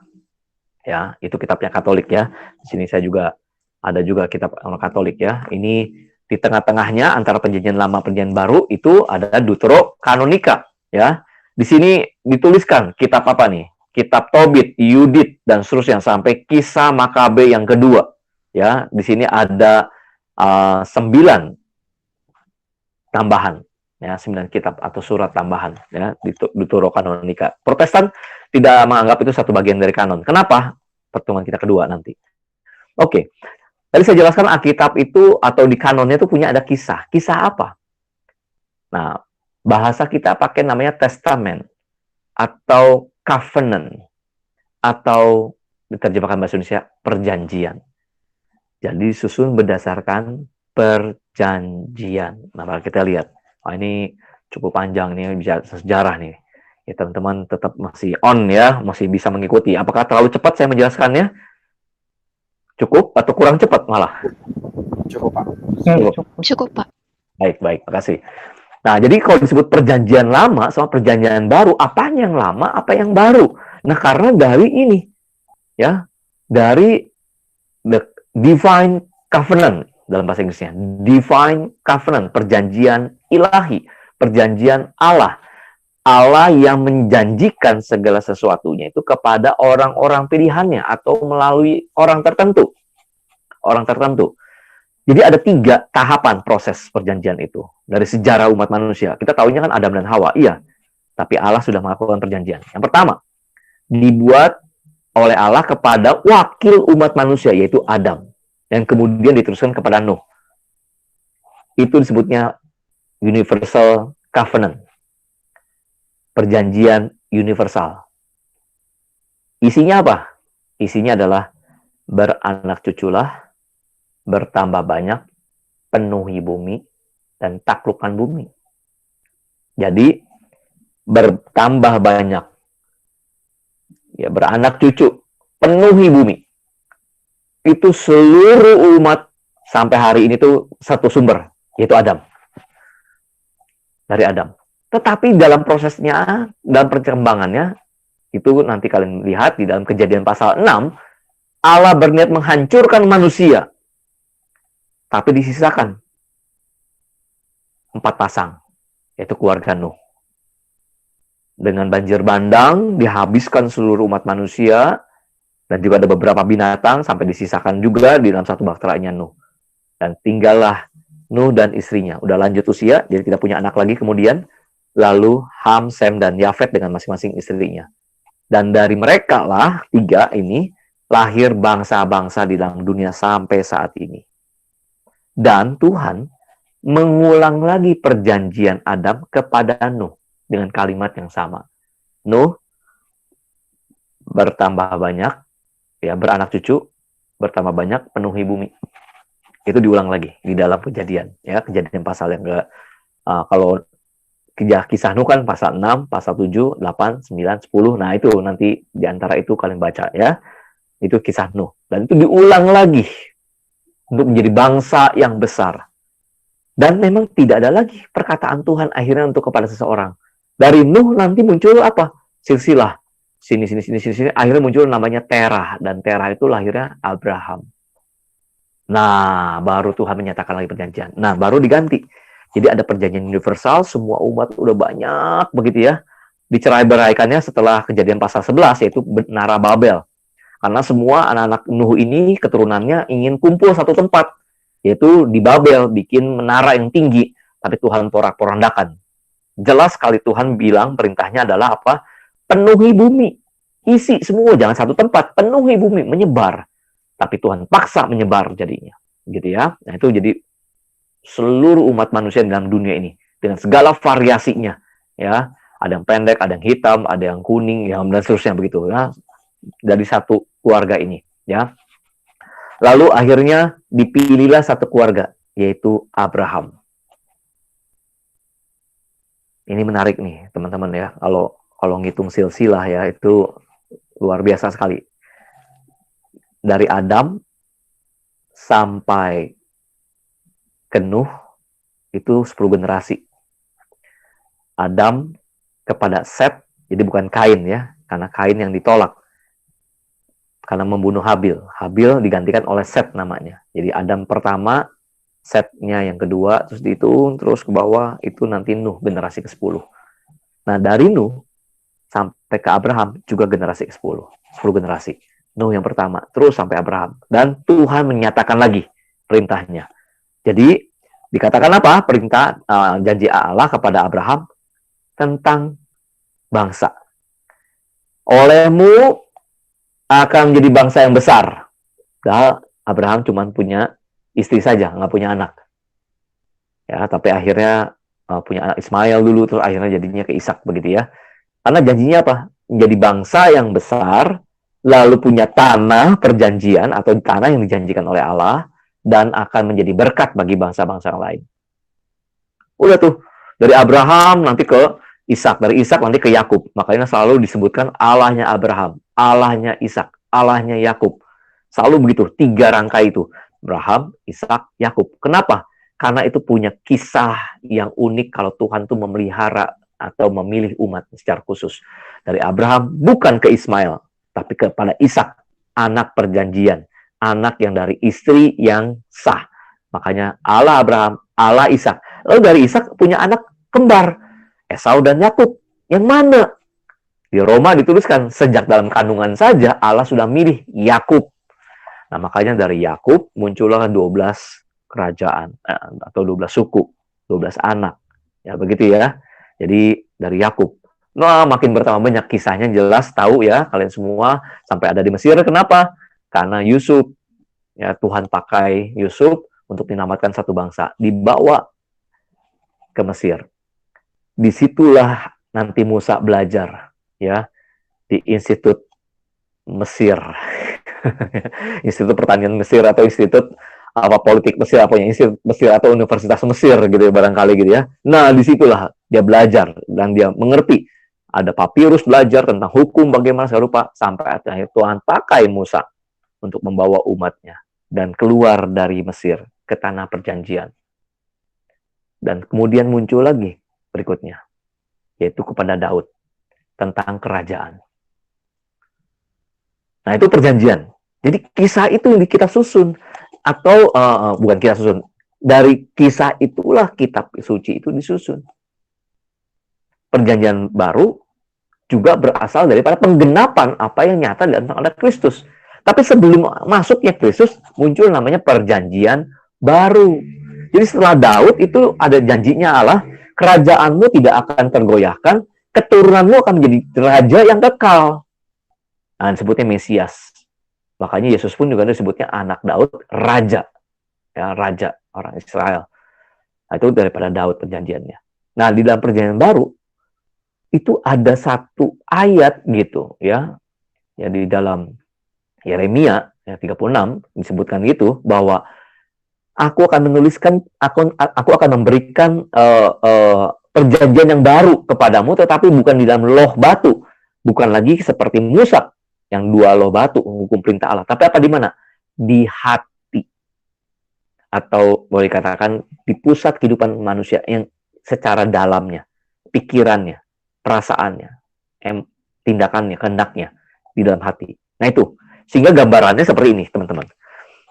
Ya, itu kitabnya Katolik ya. Di sini saya juga ada juga kitab orang Katolik ya. Ini di tengah-tengahnya antara perjanjian lama perjanjian baru itu ada Deuterokanonika ya. Di sini dituliskan kitab apa nih? Kitab Tobit, Yudit dan seterusnya sampai Kisah Makabe yang kedua. Ya, di sini ada 9 tambahan ya, 9 kitab atau surat tambahan ya di Deuterokanonika. Protestan tidak menganggap itu satu bagian dari kanon. Kenapa? Pertemuan kita kedua nanti. Oke. Tadi saya jelaskan Alkitab itu atau di kanonnya itu punya ada kisah. Kisah apa? Nah, bahasa kita pakai namanya testament atau covenant atau diterjemahkan bahasa Indonesia perjanjian. Jadi disusun berdasarkan perjanjian. Nah, kita lihat. Oh, ini cukup panjang nih, bisa sejarah nih. Ya, teman-teman tetap masih on ya, masih bisa mengikuti. Apakah terlalu cepat saya menjelaskannya? Cukup atau kurang cepat malah? Cukup, Pak. Cukup, Pak. Baik, makasih. Nah, jadi kalau disebut perjanjian lama sama perjanjian baru, apa yang lama, apa yang baru? Nah, karena dari ini, ya, dari the divine covenant, dalam bahasa Inggrisnya, divine covenant, perjanjian ilahi, perjanjian Allah. Allah yang menjanjikan segala sesuatunya itu kepada orang-orang pilihannya atau melalui orang tertentu. Orang tertentu. Jadi ada 3 tahapan proses perjanjian itu. Dari sejarah umat manusia. Kita tahunya kan Adam dan Hawa, iya. Tapi Allah sudah melakukan perjanjian. Yang pertama, dibuat oleh Allah kepada wakil umat manusia, yaitu Adam. Yang kemudian diteruskan kepada Nuh. Itu disebutnya universal covenant. Perjanjian universal. Isinya apa? Isinya adalah beranak cuculah, bertambah banyak, penuhi bumi, dan taklukkan bumi. Jadi, bertambah banyak. Ya, beranak cucu, penuhi bumi. Itu seluruh umat sampai hari ini tuh satu sumber, yaitu Adam. Dari Adam. Tetapi dalam prosesnya, dalam perkembangannya, itu nanti kalian lihat di dalam Kejadian pasal 6, Allah berniat menghancurkan manusia, tapi disisakan 4 pasang, yaitu keluarga Nuh. Dengan banjir bandang, dihabiskan seluruh umat manusia, dan juga ada beberapa binatang, sampai disisakan juga di dalam satu bakteranya Nuh. Dan tinggallah Nuh dan istrinya. Udah lanjut usia, jadi tidak punya anak lagi kemudian. Lalu Ham, Sem, dan Yafet dengan masing-masing istrinya. Dan dari mereka lah, 3 ini, lahir bangsa-bangsa di dalam dunia sampai saat ini. Dan Tuhan mengulang lagi perjanjian Adam kepada Nuh dengan kalimat yang sama. Nuh bertambah banyak, ya, beranak cucu, bertambah banyak, penuhi bumi. Itu diulang lagi di dalam Kejadian, ya, Kejadian pasal yang kalau kisah Nuh kan pasal 6, pasal 7, 8, 9, 10. Nah, itu nanti di antara itu kalian baca, ya. Itu kisah Nuh. Dan itu diulang lagi untuk menjadi bangsa yang besar. Dan memang tidak ada lagi perkataan Tuhan akhirnya untuk kepada seseorang. Dari Nuh nanti muncul apa? Silsilah. Sini. Akhirnya muncul namanya Terah. Dan Terah itu lahirnya Abraham. Nah, baru Tuhan menyatakan lagi perjanjian. Nah, baru diganti. Jadi ada perjanjian universal, semua umat udah banyak begitu ya. Dicerai-beraikannya setelah Kejadian pasal 11, yaitu Menara Babel. Karena semua anak-anak Nuh ini, keturunannya ingin kumpul satu tempat, yaitu di Babel, bikin menara yang tinggi. Tapi Tuhan porak-porandakan. Jelas sekali Tuhan bilang perintahnya adalah apa? Penuhi bumi. Isi semua, jangan satu tempat. Penuhi bumi, menyebar. Tapi Tuhan paksa menyebar jadinya. Gitu ya. Nah, itu jadi seluruh umat manusia dalam dunia ini dengan segala variasinya, ya, ada yang pendek, ada yang hitam, ada yang kuning, ya, dan seterusnya begitu, ya, dari satu keluarga ini, ya. Lalu akhirnya dipilihlah satu keluarga, yaitu Abraham. Ini menarik nih, teman-teman, ya. Kalau ngitung silsilah, ya, itu luar biasa sekali. Dari Adam sampai ke Nuh itu 10 generasi. Adam kepada Set, jadi bukan Kain, ya, karena Kain yang ditolak karena membunuh Habil. Habil digantikan oleh Set namanya. Jadi Adam pertama, Setnya yang kedua, terus dihitung terus ke bawah, itu nanti Nuh generasi ke-10. Nah, dari Nuh sampai ke Abraham juga generasi ke-10. 10 generasi. Nuh yang pertama, terus sampai Abraham. Dan Tuhan menyatakan lagi perintahnya. Jadi dikatakan apa? Perintah janji Allah kepada Abraham tentang bangsa. Olehmu akan menjadi bangsa yang besar. Padahal Abraham cuma punya istri saja, nggak punya anak. Ya, tapi akhirnya punya anak Ismail dulu, terus akhirnya jadinya ke Ishak begitu ya. Karena janjinya apa? Menjadi bangsa yang besar, lalu punya tanah perjanjian atau tanah yang dijanjikan oleh Allah, dan akan menjadi berkat bagi bangsa-bangsa yang lain. Udah tuh, dari Abraham nanti ke Ishak, dari Ishak nanti ke Yakub. Makanya selalu disebutkan Allahnya Abraham, Allahnya Ishak, Allahnya Yakub. Selalu begitu, 3 rangkai itu. Abraham, Ishak, Yakub. Kenapa? Karena itu punya kisah yang unik kalau Tuhan tuh memelihara atau memilih umat secara khusus. Dari Abraham bukan ke Ismail, tapi kepada Ishak, anak perjanjian. Anak yang dari istri yang sah. Makanya Allah Abraham, Allah Ishak. Lalu dari Ishak punya anak kembar, Esau dan Yakub. Yang mana? Di Roma dituliskan, sejak dalam kandungan saja Allah sudah milih Yakub. Nah, makanya dari Yakub muncullah 12 kerajaan atau 12 suku, 12 anak. Ya, begitu ya. Jadi dari Yakub. Nah, makin bertambah banyak, kisahnya jelas tahu ya kalian semua, sampai ada di Mesir. Kenapa? Karena Yusuf, ya, Tuhan pakai Yusuf untuk menyelamatkan satu bangsa, dibawa ke Mesir. Disitulah nanti Musa belajar, ya, di Institut Mesir, Institut Pertanian Mesir atau Institut apa politik Mesir, apa yang Institut Mesir atau Universitas Mesir gitu ya, barangkali gitu ya. Nah, disitulah dia belajar dan dia mengerti. Ada papirus belajar tentang hukum bagaimana segala rupa, sampai akhirnya Tuhan pakai Musa untuk membawa umatnya dan keluar dari Mesir ke tanah perjanjian. Dan kemudian muncul lagi berikutnya, yaitu kepada Daud tentang kerajaan. Nah, itu perjanjian. Jadi kisah itu yang kita susun, atau bukan kita susun, dari kisah itulah kitab suci itu disusun. Perjanjian baru juga berasal daripada penggenapan apa yang nyata tentang ada Kristus. Tapi sebelum masuknya Kristus, muncul namanya perjanjian baru. Jadi setelah Daud itu ada janjinya Allah, kerajaanmu tidak akan tergoyahkan, keturunanmu akan menjadi raja yang kekal. Nah, disebutnya Mesias. Makanya Yesus pun juga disebutnya anak Daud, raja. Ya, raja orang Israel. Nah, itu daripada Daud perjanjiannya. Nah, di dalam perjanjian baru, itu ada satu ayat gitu, ya. Ya, di dalam Yeremia ya, 36 disebutkan gitu, bahwa aku akan menuliskan, aku akan memberikan perjanjian yang baru kepadamu, tetapi bukan di dalam loh batu, bukan lagi seperti Musa yang 2 loh batu menghukum perintah Allah, tapi apa di mana? Di hati, atau boleh katakan di pusat kehidupan manusia yang secara dalamnya, pikirannya, perasaannya, tindakannya, kehendaknya di dalam hati. Nah itu, sehingga gambarannya seperti ini, teman-teman.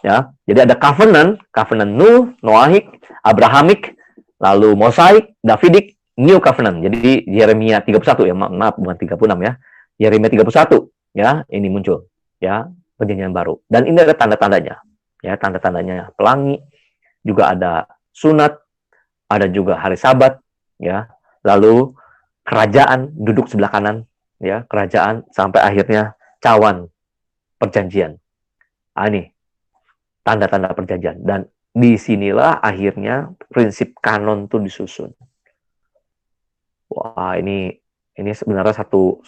Ya, jadi ada covenant Nuh, Noahik, Abrahamic, lalu Mosaik, Davidic, New Covenant. Jadi Yeremia 31 ya, maaf bukan 36 ya. Yeremia 31 ya, ini muncul ya, perjanjian baru. Dan ini ada tanda-tandanya. Ya, tanda-tandanya pelangi, juga ada sunat, ada juga hari Sabat ya. Lalu kerajaan duduk sebelah kanan ya, kerajaan sampai akhirnya cawan perjanjian. Ah, ini tanda-tanda perjanjian, dan disinilah akhirnya prinsip kanon itu disusun. Wah, ini sebenarnya satu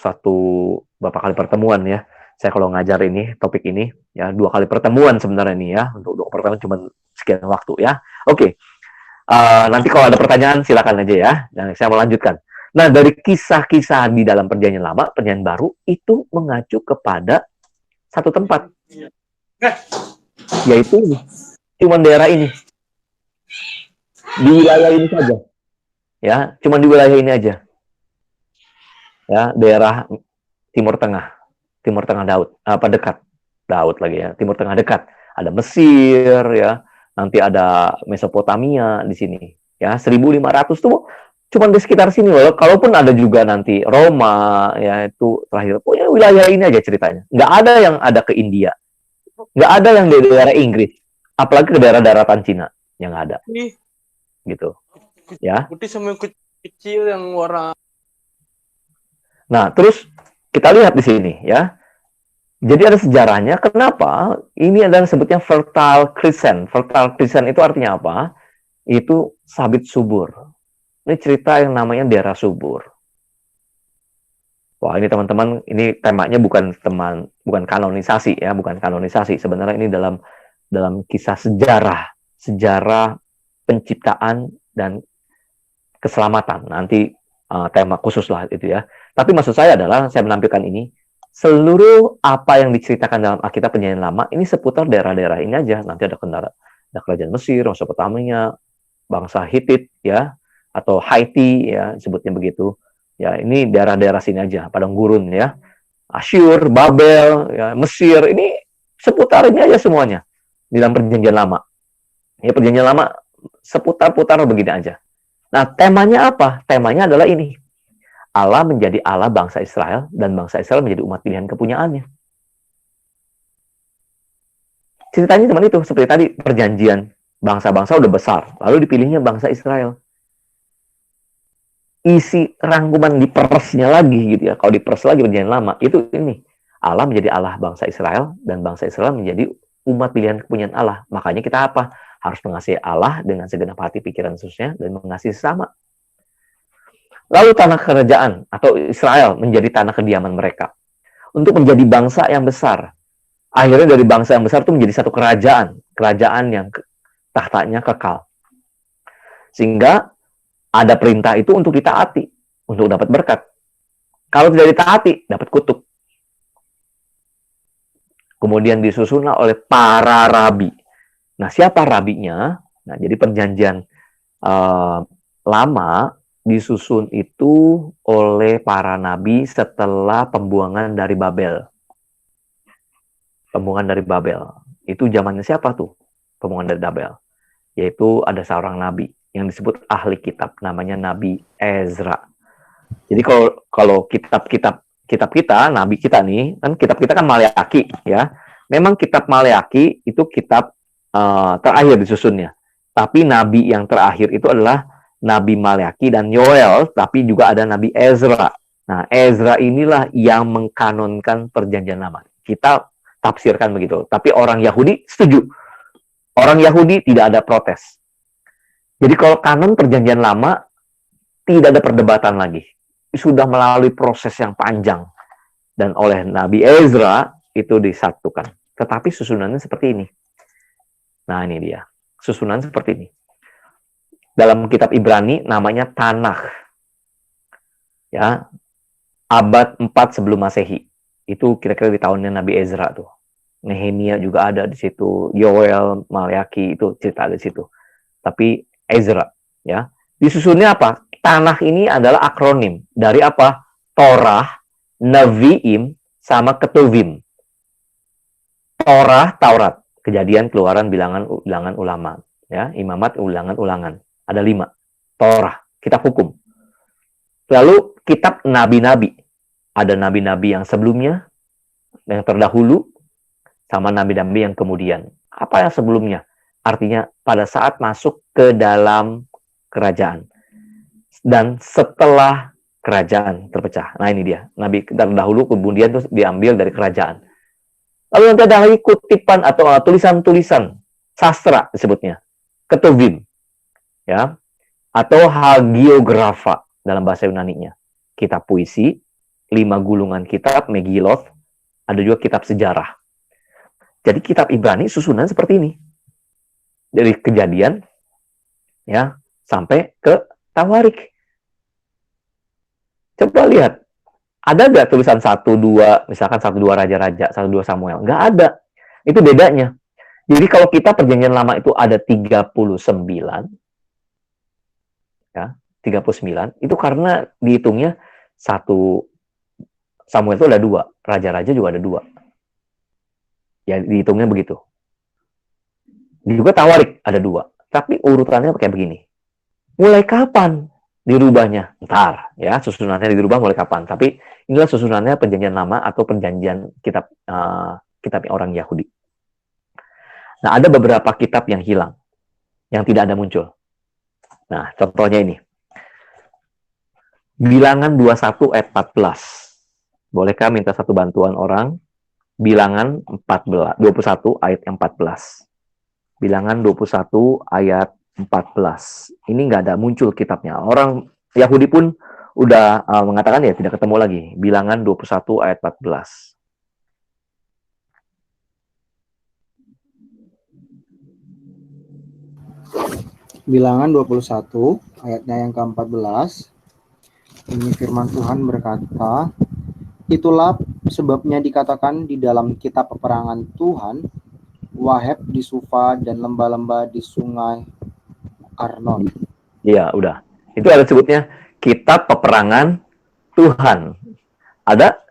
beberapa kali pertemuan ya. Saya kalau ngajar ini topik ini ya 2 kali pertemuan sebenarnya ini ya, untuk 2 pertemuan cuma sekian waktu ya. Oke. Nanti kalau ada pertanyaan silakan aja ya. Dan saya mau lanjutkan. Nah, dari kisah-kisah di dalam perjanjian lama, perjanjian baru itu mengacu kepada satu tempat, yaitu cuma daerah ini, di wilayah ini saja ya, cuma di wilayah ini aja ya, daerah Timur Tengah Daud, dekat Daud lagi ya, Timur Tengah dekat, ada Mesir ya, nanti ada Mesopotamia di sini ya, 1500 tuh cuma di sekitar sini loh. Kalaupun ada juga nanti Roma ya, itu terakhir, pokoknya wilayah ini aja ceritanya, nggak ada yang ada ke India, nggak ada yang di daerah Inggris, apalagi ke daerah daratan Cina, yang ada gitu ya. Putih sama yang kecil yang warna. Nah, terus kita lihat di sini ya, jadi ada sejarahnya kenapa ini adalah sebutnya Fertile Crescent. Fertile Crescent itu artinya apa? Itu sabit subur. Ini cerita yang namanya daerah subur. Wah, ini teman-teman, ini temanya bukan kanonisasi ya, bukan kanonisasi. Sebenarnya ini dalam kisah sejarah penciptaan dan keselamatan. Nanti tema khusus lah itu ya. Tapi maksud saya adalah saya menampilkan ini, seluruh apa yang diceritakan dalam Alkitab Perjanjian Lama ini seputar daerah-daerah ini aja. Nanti ada kerajaan Mesir, Mesopotamia, bangsa Hittite ya, atau Haiti ya, sebutnya begitu. Ya, ini daerah-daerah sini aja, padang gurun ya. Asyur, Babel, ya, Mesir, ini seputar ini aja semuanya di dalam Perjanjian Lama. Ya, Perjanjian Lama seputar-putar begini aja. Nah, temanya apa? Temanya adalah ini. Allah menjadi Allah bangsa Israel, dan bangsa Israel menjadi umat pilihan kepunyaannya. Ceritanya teman itu, seperti tadi, perjanjian. Bangsa-bangsa udah besar, lalu dipilihnya bangsa Israel. Isi rangkuman diperesnya lagi gitu ya. Kalau diperes lagi perjanjian lama, itu ini. Allah menjadi Allah bangsa Israel, dan bangsa Israel menjadi umat pilihan kepunyaan Allah. Makanya kita apa? Harus mengasihi Allah dengan segenap hati, pikiran, khususnya, dan mengasihi sesama. Lalu tanah kerajaan atau Israel menjadi tanah kediaman mereka untuk menjadi bangsa yang besar. Akhirnya dari bangsa yang besar itu menjadi satu kerajaan yang tahtanya kekal. Sehingga ada perintah itu untuk ditaati, untuk dapat berkat. Kalau tidak ditaati, dapat kutuk. Kemudian disusunlah oleh para rabi. Nah, siapa rabinya? Nah, jadi perjanjian lama disusun itu oleh para nabi setelah pembuangan dari Babel. Pembuangan dari Babel. Itu zamannya siapa tuh? Pembuangan dari Babel. Yaitu ada seorang nabi yang disebut ahli kitab, namanya Nabi Ezra. Jadi kalau kitab kita, nabi kita nih, kan kitab kita kan Maleakhi ya. Memang kitab Maleakhi itu kitab terakhir disusunnya. Tapi nabi yang terakhir itu adalah Nabi Maleakhi dan Yoel, tapi juga ada Nabi Ezra. Nah, Ezra inilah yang mengkanonkan Perjanjian Lama. Kita tafsirkan begitu. Tapi orang Yahudi setuju. Orang Yahudi tidak ada protes. Jadi kalau kanon Perjanjian Lama tidak ada perdebatan lagi. Sudah melalui proses yang panjang. Dan oleh Nabi Ezra itu disatukan. Tetapi susunannya seperti ini. Nah, ini dia. Susunan seperti ini. Dalam kitab Ibrani namanya Tanakh. Ya. Abad 4 sebelum Masehi. Itu kira-kira di tahunnya Nabi Ezra tuh. Nehemia juga ada di situ. Yoel, Maleakhi itu cerita di situ. Tapi Ezra, ya. Disusunnya apa? Tanakh ini adalah akronim dari apa? Torah, Nevi'im, sama Ketuvim. Torah, Taurat, Kejadian, Keluaran, Bilangan, Ulama, ya, Imamat, Ulangan. Ada 5. Torah, kitab hukum. Lalu kitab nabi-nabi. Ada nabi-nabi yang sebelumnya, yang terdahulu, sama nabi-nabi yang kemudian. Apa yang sebelumnya? Artinya pada saat masuk ke dalam kerajaan. Dan setelah kerajaan terpecah. Nah, ini dia. Nabi terdahulu kemudian terus diambil dari kerajaan. Lalu nanti ada lagi kutipan atau tulisan-tulisan sastra disebutnya. Ketuvim. Ya. Atau hagiografa dalam bahasa Yunaninya. Kitab puisi, 5 gulungan kitab, Megillah, ada juga kitab sejarah. Jadi kitab Ibrani susunan seperti ini. Dari Kejadian ya sampai ke Tawarik. Coba lihat. Ada nggak tulisan 1-2, misalkan 1-2 Raja-Raja, 1-2 Samuel? Nggak ada. Itu bedanya. Jadi kalau kita Perjanjian Lama itu ada 39, ya, 39, itu karena dihitungnya 1 Samuel itu ada 2, Raja-Raja juga ada 2. Ya, dihitungnya begitu. Juga Tawarik ada 2. Tapi urutannya kayak begini. Mulai kapan dirubahnya? Ntar, ya, susunannya dirubah mulai kapan. Tapi inilah susunannya Perjanjian Lama atau perjanjian kitab orang Yahudi. Nah, ada beberapa kitab yang hilang, yang tidak ada muncul. Nah, contohnya ini. Bilangan 21 ayat 14. Bolehkah minta satu bantuan orang? Bilangan 21 ayat 14. Bilangan 21 ayat 14. Ini nggak ada muncul kitabnya. Orang Yahudi pun udah mengatakan ya tidak ketemu lagi. Bilangan 21 ayat 14. Bilangan 21 ayatnya yang ke-14. Ini firman Tuhan berkata, itulah sebabnya dikatakan di dalam kitab peperangan Tuhan, Waheb di Sufa dan lembah-lembah di sungai Arnon. Iya, udah. Itu ada sebutnya kitab peperangan Tuhan. Ada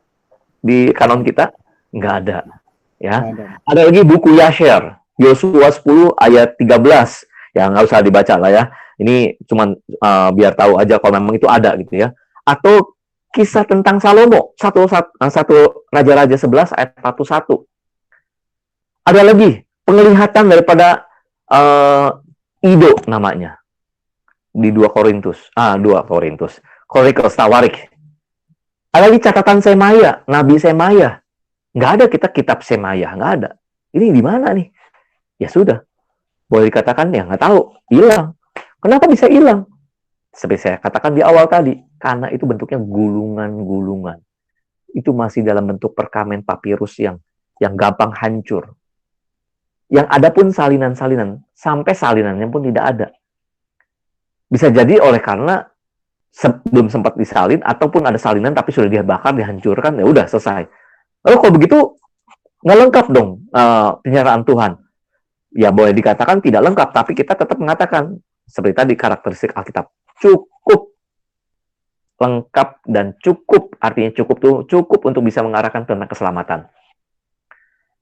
di kanon kita? Nggak ada. Ya. Ada lagi buku Yasher, Yosua 10 ayat 13. Ya, nggak usah dibaca lah ya. Ini cuman biar tahu aja kalau memang itu ada gitu ya. Atau kisah tentang Salomo, satu Raja-Raja 11 ayat 41. Ada lagi penglihatan daripada Ido namanya di 2 Korintus. Chronicles, Tawarik. Ada lagi catatan Semaya, Nabi Semaya. Nggak ada kitab Semaya, nggak ada. Ini di mana nih? Ya sudah. Boleh dikatakan ya nggak tahu, hilang. Kenapa bisa hilang? Seperti saya katakan di awal tadi, karena itu bentuknya gulungan-gulungan. Itu masih dalam bentuk perkamen papirus yang gampang hancur. Yang ada pun salinan-salinan, sampai salinannya pun tidak ada. Bisa jadi oleh karena belum sempat disalin, ataupun ada salinan tapi sudah dibakar, dihancurkan, ya udah selesai. Lalu kalau begitu, nggak lengkap dong penyertaan Tuhan. Ya boleh dikatakan tidak lengkap, tapi kita tetap mengatakan, seperti tadi karakteristik Alkitab, cukup lengkap dan cukup. Artinya cukup tuh cukup untuk bisa mengarahkan tentang keselamatan.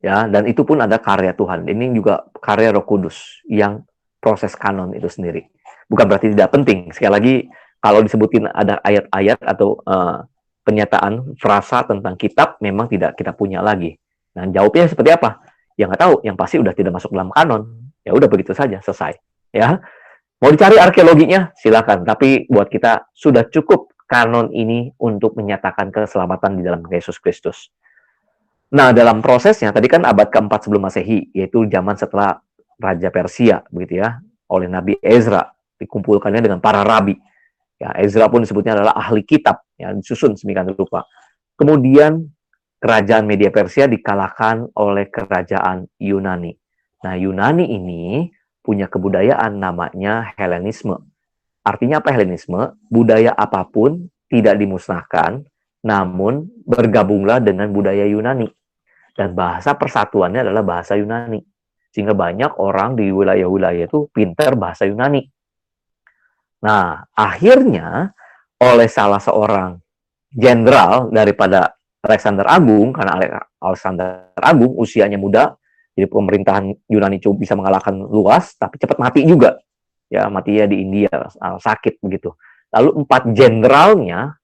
Ya, dan itu pun ada karya Tuhan. Ini juga karya Roh Kudus yang proses kanon itu sendiri. Bukan berarti tidak penting. Sekali lagi, kalau disebutin ada ayat-ayat atau pernyataan frasa tentang kitab, memang tidak kita punya lagi. Nah, jawabnya seperti apa? Ya nggak tahu. Yang pasti udah tidak masuk dalam kanon. Ya udah begitu saja, selesai. Ya, mau dicari arkeologinya, silakan. Tapi buat kita sudah cukup kanon ini untuk menyatakan keselamatan di dalam Yesus Kristus. Nah, dalam prosesnya, tadi kan abad keempat sebelum Masehi, yaitu zaman setelah Raja Persia, begitu ya, oleh Nabi Ezra, dikumpulkannya dengan para rabi. Ya, Ezra pun disebutnya adalah ahli kitab, ya, disusun sedemikian rupa. Kemudian, kerajaan Media Persia dikalahkan oleh kerajaan Yunani. Nah, Yunani ini punya kebudayaan namanya Helenisme. Artinya apa Helenisme? Budaya apapun tidak dimusnahkan, namun bergabunglah dengan budaya Yunani. Dan bahasa persatuannya adalah bahasa Yunani. Sehingga banyak orang di wilayah-wilayah itu pintar bahasa Yunani. Nah, akhirnya oleh salah seorang jenderal daripada Alexander Agung, karena Alexander Agung usianya muda, jadi pemerintahan Yunani coba bisa mengalahkan luas, tapi cepat mati juga. Ya, matinya di India, sakit begitu. Lalu 4 jenderalnya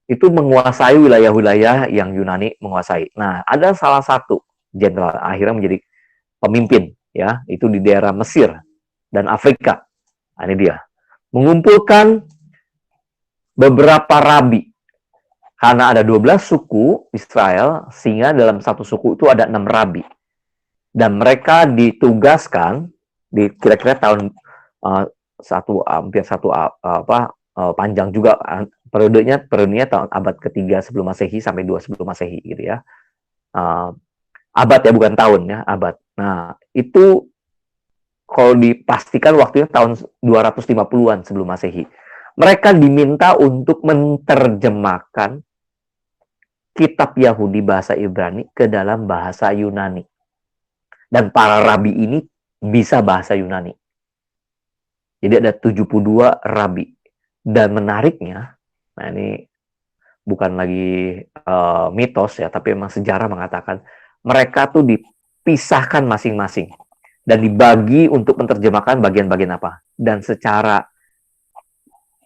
itu menguasai wilayah-wilayah yang Yunani menguasai. Nah, ada salah satu jenderal akhirnya menjadi pemimpin, ya, itu di daerah Mesir dan Afrika. Nah, ini dia. Mengumpulkan beberapa rabi. Karena ada 12 suku Israel, sehingga dalam satu suku itu ada 6 rabi. Dan mereka ditugaskan di kira-kira tahun panjang juga periodenya tahun abad ketiga sebelum Masehi sampai 2 sebelum Masehi gitu ya. Abad ya, bukan tahun ya, abad. Nah, itu kalau dipastikan waktunya tahun 250-an sebelum Masehi. Mereka diminta untuk menerjemahkan kitab Yahudi bahasa Ibrani ke dalam bahasa Yunani. Dan para rabi ini bisa bahasa Yunani. Jadi ada 72 rabi. Dan menariknya, nah ini bukan lagi mitos ya, tapi memang sejarah mengatakan mereka tuh dipisahkan masing-masing dan dibagi untuk menerjemahkan bagian-bagian apa. Dan secara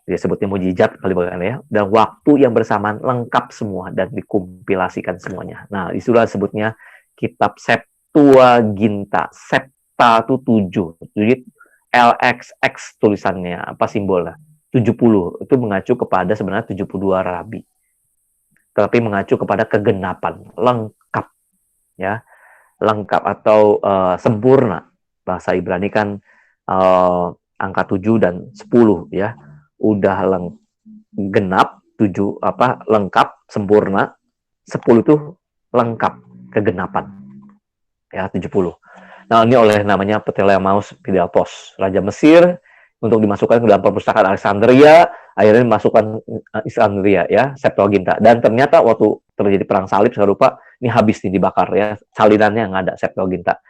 dia sebutnya mujizat kali bahkan ya, dan waktu yang bersamaan lengkap semua dan dikompilasikan semuanya. Nah, itulah sebutnya kitab Septuaginta. Septa itu 7. Jadi LXX tulisannya, apa simbolnya? 70. Itu mengacu kepada sebenarnya 72 rabi. Tetapi mengacu kepada kegenapan, lengkap ya. Lengkap atau sempurna. Bahasa Ibrani kan angka 7 dan 10 ya. Udah genap, 7 lengkap, sempurna. 10 itu lengkap, kegenapan. Ya, 70. Nah, ini oleh namanya Ptolemeus Phidippos, Raja Mesir, untuk dimasukkan ke dalam perpustakaan Alexandria, akhirnya dimasukkan Alexandria ya, Septuaginta. Dan ternyata waktu terjadi perang salib, saya lupa, ini habis nih dibakar ya, salinannya yang ada Septuaginta.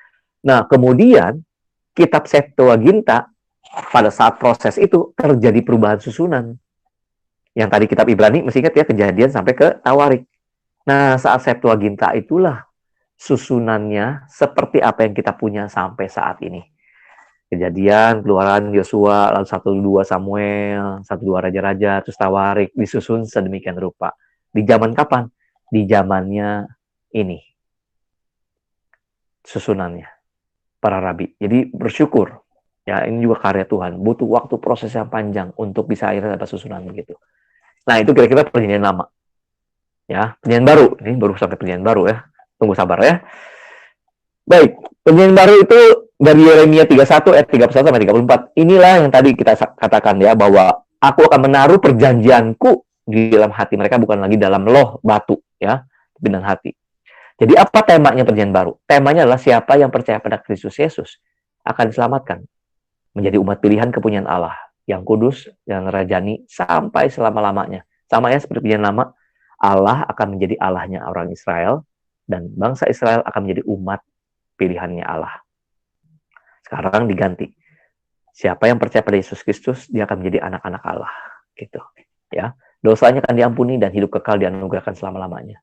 Nah, kemudian kitab Septuaginta pada saat proses itu terjadi perubahan susunan. Yang tadi kitab Ibrani, mesti ingat ya, Kejadian sampai ke Tawarik. Nah, saat Septuaginta itulah susunannya seperti apa yang kita punya sampai saat ini. Kejadian, Keluaran, Yosua, lalu 1-2 Samuel, 1-2 Raja-Raja, terus Tawarik, disusun sedemikian rupa. Di zaman kapan? Di zamannya ini. Susunannya. Para rabi. Jadi bersyukur. Ya, ini juga karya Tuhan. Butuh waktu proses yang panjang untuk bisa akhirnya dapat susunan begitu. Nah, itu kira-kira perjanjian lama. Ya, perjanjian baru. Ini baru sampai perjanjian baru ya. Tunggu sabar ya. Baik, perjanjian baru itu dari Yeremia 31 ayat 31 sampai 34. Inilah yang tadi kita katakan ya, bahwa aku akan menaruh perjanjianku di dalam hati mereka, bukan lagi dalam loh batu ya, tapi dalam hati. Jadi apa temanya perjanjian baru? Temanya adalah siapa yang percaya pada Kristus Yesus akan diselamatkan, menjadi umat pilihan kepunyaan Allah yang kudus dan rajani sampai selama-lamanya. Sama ya seperti perjanjian lama, Allah akan menjadi Allahnya orang Israel, dan bangsa Israel akan menjadi umat pilihannya Allah. Sekarang diganti. Siapa yang percaya pada Yesus Kristus, dia akan menjadi anak-anak Allah. Gitu. Ya. dosanya akan diampuni, dan hidup kekal dianugerahkan selama-lamanya.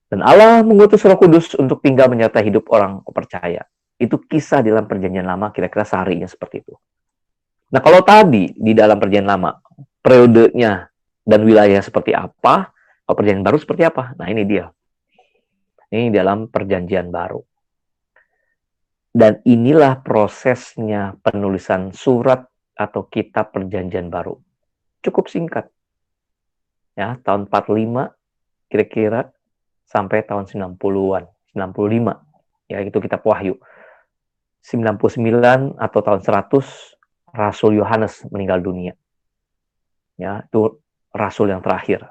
Dan Allah mengutus Roh Kudus untuk tinggal menyertai hidup orang percaya. Itu kisah di dalam Perjanjian Lama, kira-kira seharinya seperti itu. Nah, kalau tadi di dalam Perjanjian Lama, periodenya dan wilayah seperti apa, kalau Perjanjian Baru seperti apa? Nah, ini dia. Ini dalam Perjanjian Baru. Dan inilah prosesnya penulisan surat atau kitab Perjanjian Baru. Cukup singkat. Ya, tahun 45 kira-kira sampai tahun 90-an, 95. Ya, itu kitab Wahyu. 99 atau tahun 100 Rasul Yohanes meninggal dunia. Ya, itu rasul yang terakhir.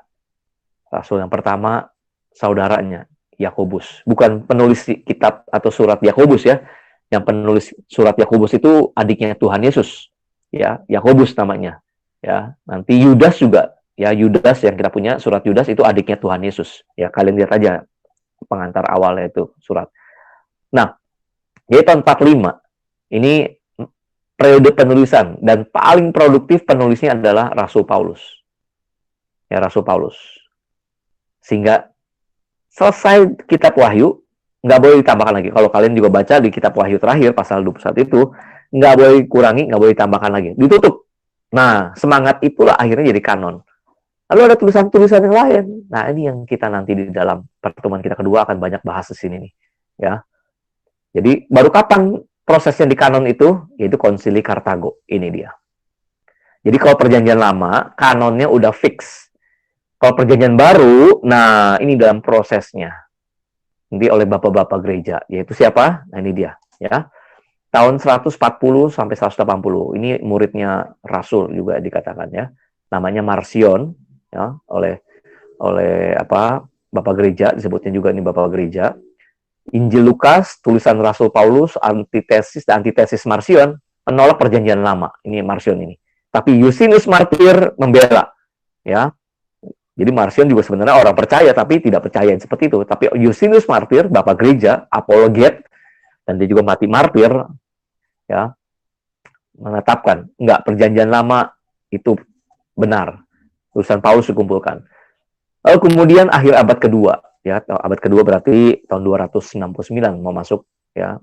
Rasul yang pertama saudaranya Yakobus. Bukan penulis kitab atau surat Yakobus ya. Yang penulis surat Yakobus itu adiknya Tuhan Yesus. Ya, Yakobus namanya. Ya, nanti Yudas juga. Ya, Yudas yang kita punya surat Yudas itu adiknya Tuhan Yesus. Ya, kalian lihat aja pengantar awalnya itu surat. Nah, jadi tahun 45 ini periode penulisan dan paling produktif penulisnya adalah Rasul Paulus. Ya, Rasul Paulus. Sehingga selesai kitab Wahyu, nggak boleh ditambahkan lagi. Kalau kalian juga baca di kitab Wahyu terakhir, pasal 21 itu, nggak boleh kurangi, nggak boleh ditambahkan lagi. Ditutup. Nah, semangat itulah akhirnya jadi kanon. Lalu ada tulisan-tulisan yang lain. Nah, ini yang kita nanti di dalam pertemuan kita kedua akan banyak bahas di sini nih. Ya. Jadi, baru kapan prosesnya di kanon itu? Yaitu Konsili Kartago. Ini dia. Jadi, kalau Perjanjian Lama, kanonnya udah fix. Kalau Perjanjian Baru, nah ini dalam prosesnya. Nanti oleh bapak-bapak gereja. Yaitu siapa? Nah, ini dia. Ya. Tahun 140 sampai 180. Ini muridnya Rasul juga dikatakan ya. Namanya Marcion. Ya, oleh bapak gereja, disebutnya juga ini bapak gereja. Injil Lukas, tulisan Rasul Paulus, antitesis Marcion, menolak Perjanjian Lama. Ini Marcion ini. Tapi Yusinus Martir membela. Ya. Jadi Marcion juga sebenarnya orang percaya, tapi tidak percaya seperti itu. Tapi Yusinus Martir, bapak gereja, apologet, dan dia juga mati martir, ya, menetapkan enggak, Perjanjian Lama itu benar. Tulisan Paulus dikumpulkan. Lalu kemudian akhir abad kedua, ya, abad kedua berarti tahun 269 mau masuk, ya,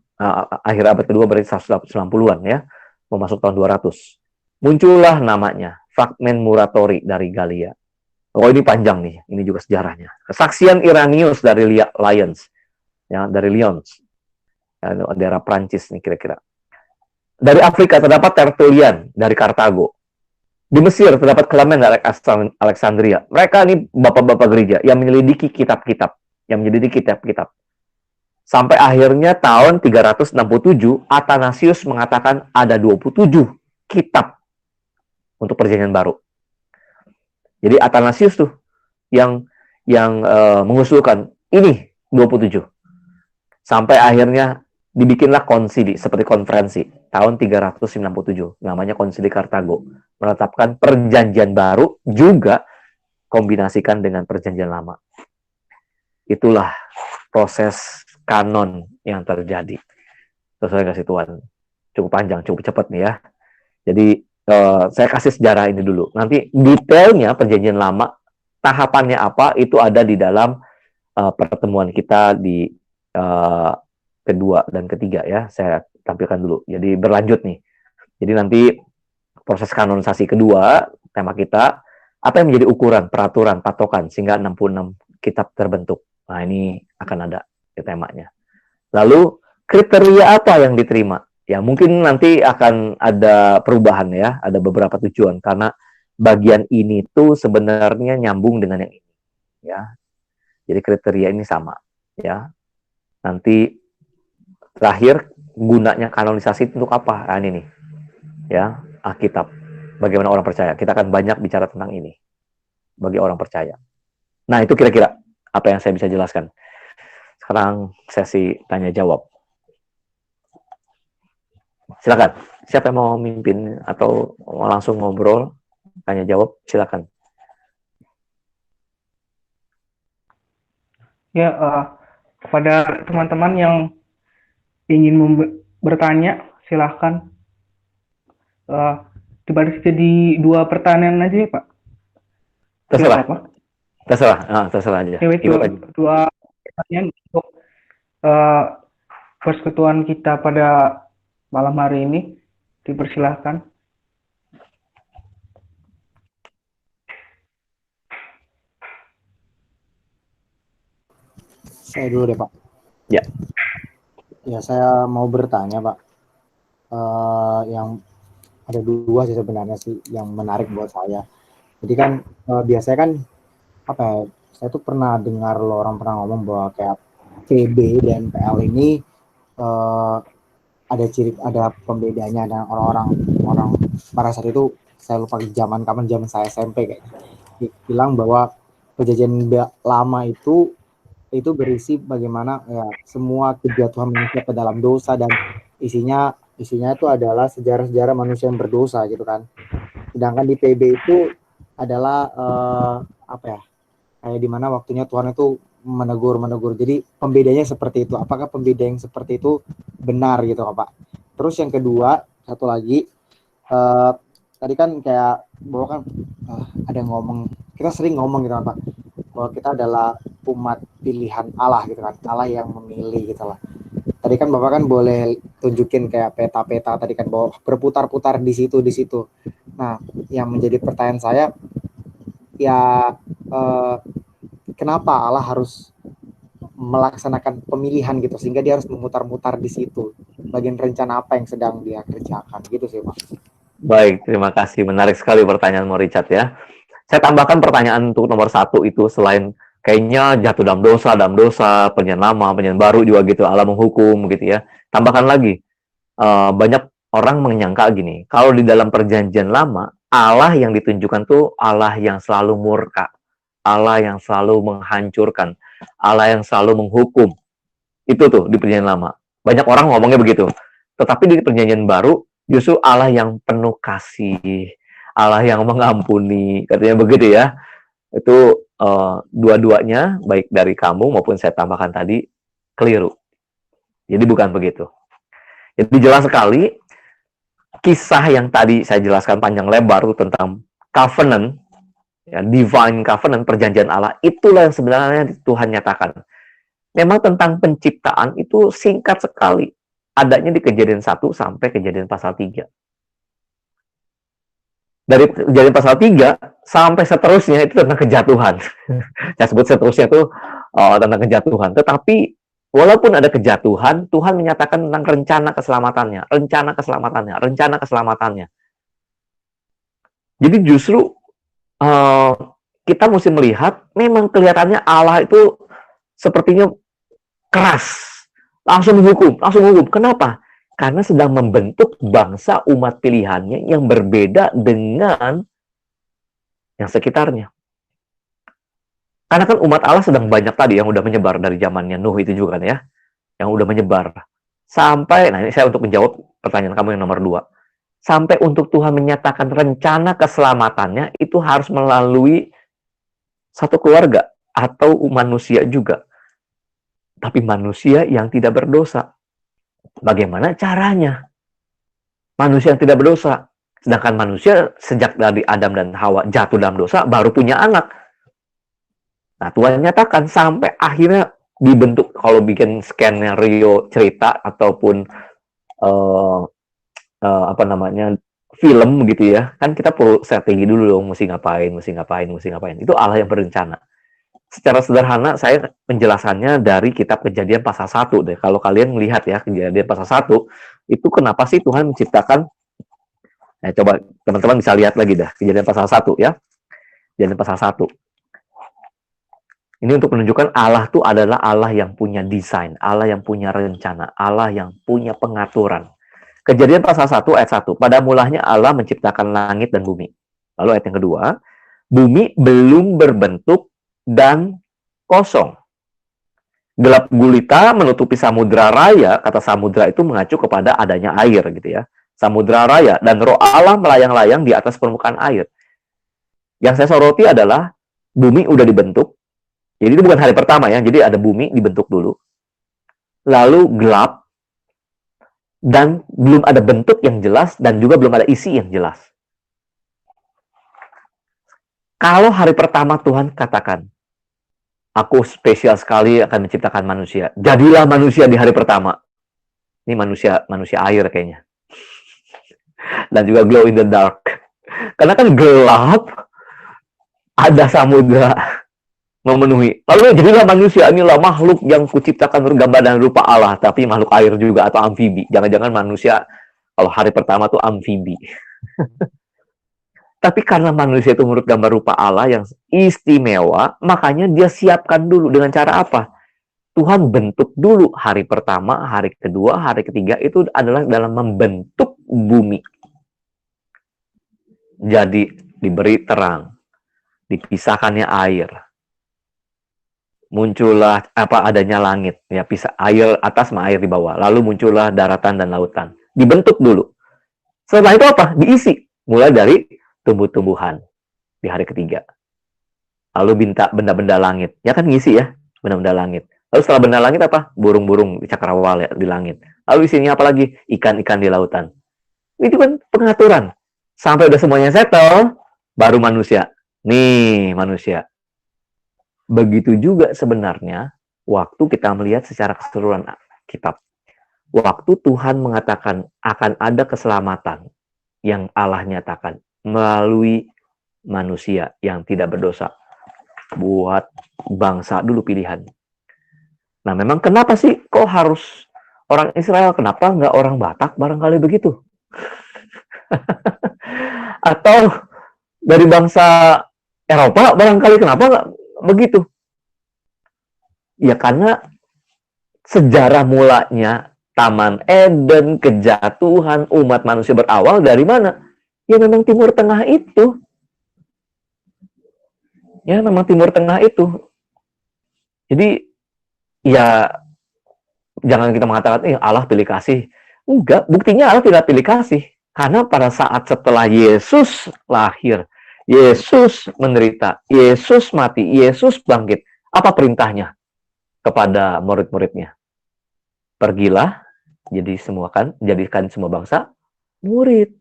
akhir abad kedua berarti 190-an ya, mau masuk tahun 200. Muncullah namanya Fragmen Muratori dari Gallia. Oh, ini panjang nih, ini juga sejarahnya. Kesaksian Irenaeus dari Lyons, ya, dari Lyons, ya, daerah Prancis nih kira-kira. Dari Afrika terdapat Tertullian dari Kartago. Di Mesir terdapat Clement dari Alexandria. Mereka ini bapak-bapak gereja yang menyelidiki kitab-kitab, Sampai akhirnya tahun 367 Athanasius mengatakan ada 27 kitab untuk Perjanjian Baru. Jadi Athanasius tuh yang mengusulkan ini 27. Sampai akhirnya dibikinlah konsili seperti konferensi tahun 397, namanya Konsili Kartago, menetapkan Perjanjian Baru juga kombinasikan dengan Perjanjian Lama. Itulah proses kanon yang terjadi. Sesuai kasih Tuhan. Cukup panjang, cukup cepat nih ya. Jadi saya kasih sejarah ini dulu. Nanti detailnya Perjanjian Lama, tahapannya apa, itu ada di dalam pertemuan kita di kedua dan ketiga ya. Saya tampilkan dulu. Jadi berlanjut nih. Jadi nanti proses kanonisasi kedua, tema kita, apa yang menjadi ukuran, peraturan, patokan, sehingga 66 kitab terbentuk. Nah, ini akan ada temanya. Lalu, kriteria apa yang diterima? Ya, mungkin nanti akan ada perubahan ya, ada beberapa tujuan, karena bagian ini tuh sebenarnya nyambung dengan yang ini. Ya. Jadi kriteria ini sama. Ya. Nanti, terakhir, gunanya kanonisasi untuk apa? Nah, ini nih. Ya, Alkitab. Bagaimana orang percaya? Kita akan banyak bicara tentang ini. Bagi orang percaya. Nah, itu kira-kira apa yang saya bisa jelaskan. Sekarang sesi tanya jawab. Silakan. Siapa yang mau mimpin atau mau langsung ngobrol, tanya jawab, silakan. Ya, kepada teman-teman yang ingin bertanya, silahkan. Coba jadi 2 pertanyaan aja ya, Pak. Terserah, Tidak apa-apa. terserah aja. Anyway, Ikut aja. dua pertanyaan untuk persekutuan kita pada malam hari ini. Dipersilahkan. Saya dulu deh, Pak. Ya. Ya, saya mau bertanya, Pak. Yang ada dua sih sebenarnya sih yang menarik buat saya. Jadi kan biasanya kan apa ya? Saya tuh pernah dengar orang pernah ngomong bahwa kayak PB dan PL ini ada pembedanya, dan orang pada saat itu saya lupa zaman saya SMP kayak bilang bahwa perjanjian lama itu berisi bagaimana ya semua kejatuhan manusia ke dalam dosa, dan isinya itu adalah sejarah-sejarah manusia yang berdosa gitu kan. Sedangkan di PB itu adalah apa ya, kayak dimana waktunya Tuhan itu menegur. Jadi pembedanya seperti itu. Apakah pembeda yang seperti itu benar gitu Pak? Terus yang kedua, satu lagi, tadi kan kayak bahwa kan ada yang ngomong, kita sering ngomong gitu kan Pak, bahwa kita adalah umat pilihan Allah gitu kan, Allah yang memilih gitu lah. Tadi kan Bapak kan boleh tunjukin kayak peta-peta tadi kan, bahwa berputar-putar di situ. Nah, yang menjadi pertanyaan saya ya, kenapa Allah harus melaksanakan pemilihan gitu sehingga dia harus memutar-mutar di situ, bagian rencana apa yang sedang dia kerjakan gitu sih Pak. Baik, terima kasih. Menarik sekali pertanyaanmu, Richard ya. Saya tambahkan pertanyaan untuk nomor 1 itu, selain kayaknya jatuh dalam dosa, perjanjian lama, perjanjian baru juga gitu, Allah menghukum gitu ya. Tambahkan lagi, banyak orang menyangka gini, kalau di dalam perjanjian lama, Allah yang ditunjukkan tuh Allah yang selalu murka, Allah yang selalu menghancurkan, Allah yang selalu menghukum. Itu tuh di perjanjian lama. Banyak orang ngomongnya begitu. Tetapi di perjanjian baru, justru Allah yang penuh kasih, Allah yang mengampuni, katanya begitu ya. Itu dua-duanya, baik dari kamu maupun saya tambahkan tadi, keliru. Jadi bukan begitu. Jadi jelas sekali, kisah yang tadi saya jelaskan panjang lebar itu tentang covenant, ya, divine covenant, perjanjian Allah, itulah yang sebenarnya Tuhan nyatakan. Memang tentang penciptaan itu singkat sekali. Adanya di Kejadian 1 sampai Kejadian pasal 3. Dari Kejadian pasal 3 sampai seterusnya itu tentang kejatuhan. Saya sebut seterusnya itu tentang kejatuhan. Tetapi walaupun ada kejatuhan, Tuhan menyatakan tentang rencana keselamatannya. Jadi justru kita mesti melihat, memang kelihatannya Allah itu sepertinya keras, langsung menghukum. Kenapa? Karena sedang membentuk bangsa umat pilihannya yang berbeda dengan yang sekitarnya. Karena kan umat Allah sedang banyak tadi yang udah menyebar dari zamannya Nuh itu juga kan ya, yang udah menyebar. Sampai, nah ini saya untuk menjawab pertanyaan kamu yang nomor 2. Sampai untuk Tuhan menyatakan rencana keselamatannya itu harus melalui satu keluarga atau manusia juga. Tapi manusia yang tidak berdosa. Bagaimana caranya? Manusia yang tidak berdosa. Sedangkan manusia sejak dari Adam dan Hawa jatuh dalam dosa, baru punya anak. Nah, Tuhan nyatakan sampai akhirnya dibentuk, kalau bikin skenario cerita ataupun film gitu ya, kan kita perlu strategi dulu dong, mesti ngapain. Itu Allah yang berencana. Secara sederhana saya menjelaskannya dari kitab Kejadian pasal 1 deh. Kalau kalian melihat ya, Kejadian pasal 1 itu kenapa sih Tuhan menciptakan, nah coba teman-teman bisa lihat lagi dah Kejadian pasal 1 ya. Kejadian pasal 1. Ini untuk menunjukkan Allah itu adalah Allah yang punya desain, Allah yang punya rencana, Allah yang punya pengaturan. Kejadian pasal 1 ayat 1. Pada mulanya Allah menciptakan langit dan bumi. Lalu ayat yang kedua, bumi belum berbentuk dan kosong. Gelap gulita menutupi samudra raya. Kata samudra itu mengacu kepada adanya air gitu ya. Samudra raya, dan roh Allah melayang-layang di atas permukaan air. Yang saya soroti adalah bumi udah dibentuk. Jadi itu bukan hari pertama ya. Jadi ada bumi dibentuk dulu. Lalu gelap, dan belum ada bentuk yang jelas, dan juga belum ada isi yang jelas. Kalau hari pertama Tuhan katakan, aku spesial sekali akan menciptakan manusia. Jadilah manusia di hari pertama. Ini manusia air kayaknya. Dan juga glow in the dark. Karena kan gelap, ada samudra memenuhi. Lalu jadilah manusia, inilah makhluk yang kuciptakan bergambar dan rupa Allah, tapi makhluk air juga atau amfibi. Jangan-jangan manusia kalau hari pertama tuh amfibi. Tapi karena manusia itu menurut gambar rupa Allah yang istimewa, makanya dia siapkan dulu dengan cara apa? Tuhan bentuk dulu hari pertama, hari kedua, hari ketiga itu adalah dalam membentuk bumi. Jadi diberi terang, dipisahkannya air. Muncullah adanya langit, ya pisah air atas sama air di bawah. Lalu muncullah daratan dan lautan. Dibentuk dulu. Setelah itu apa? Diisi. Mulai dari tumbuh-tumbuhan di hari ketiga. Lalu benda-benda langit. Ya kan ngisi ya, benda-benda langit. Lalu setelah benda langit apa? Burung-burung di cakrawala di langit. Lalu isinya apa lagi? Ikan-ikan di lautan. Itu kan pengaturan. Sampai udah semuanya settle, baru manusia. Nih, manusia. Begitu juga sebenarnya waktu kita melihat secara keseluruhan kitab. Waktu Tuhan mengatakan akan ada keselamatan yang Allah nyatakan melalui manusia yang tidak berdosa. Buat bangsa dulu pilihan. Nah, memang kenapa sih kok harus orang Israel? Kenapa nggak orang Batak barangkali begitu? Atau dari bangsa Eropa barangkali kenapa nggak begitu? Ya karena sejarah mulanya Taman Eden, kejatuhan umat manusia berawal dari mana? Ya memang Timur Tengah itu. Ya memang Timur Tengah itu. Jadi ya jangan kita mengatakan Allah pilih kasih. Enggak, buktinya Allah tidak pilih kasih. Karena pada saat setelah Yesus lahir, Yesus menderita, Yesus mati, Yesus bangkit. Apa perintahnya kepada murid-muridnya? Pergilah, jadikan semua bangsa murid.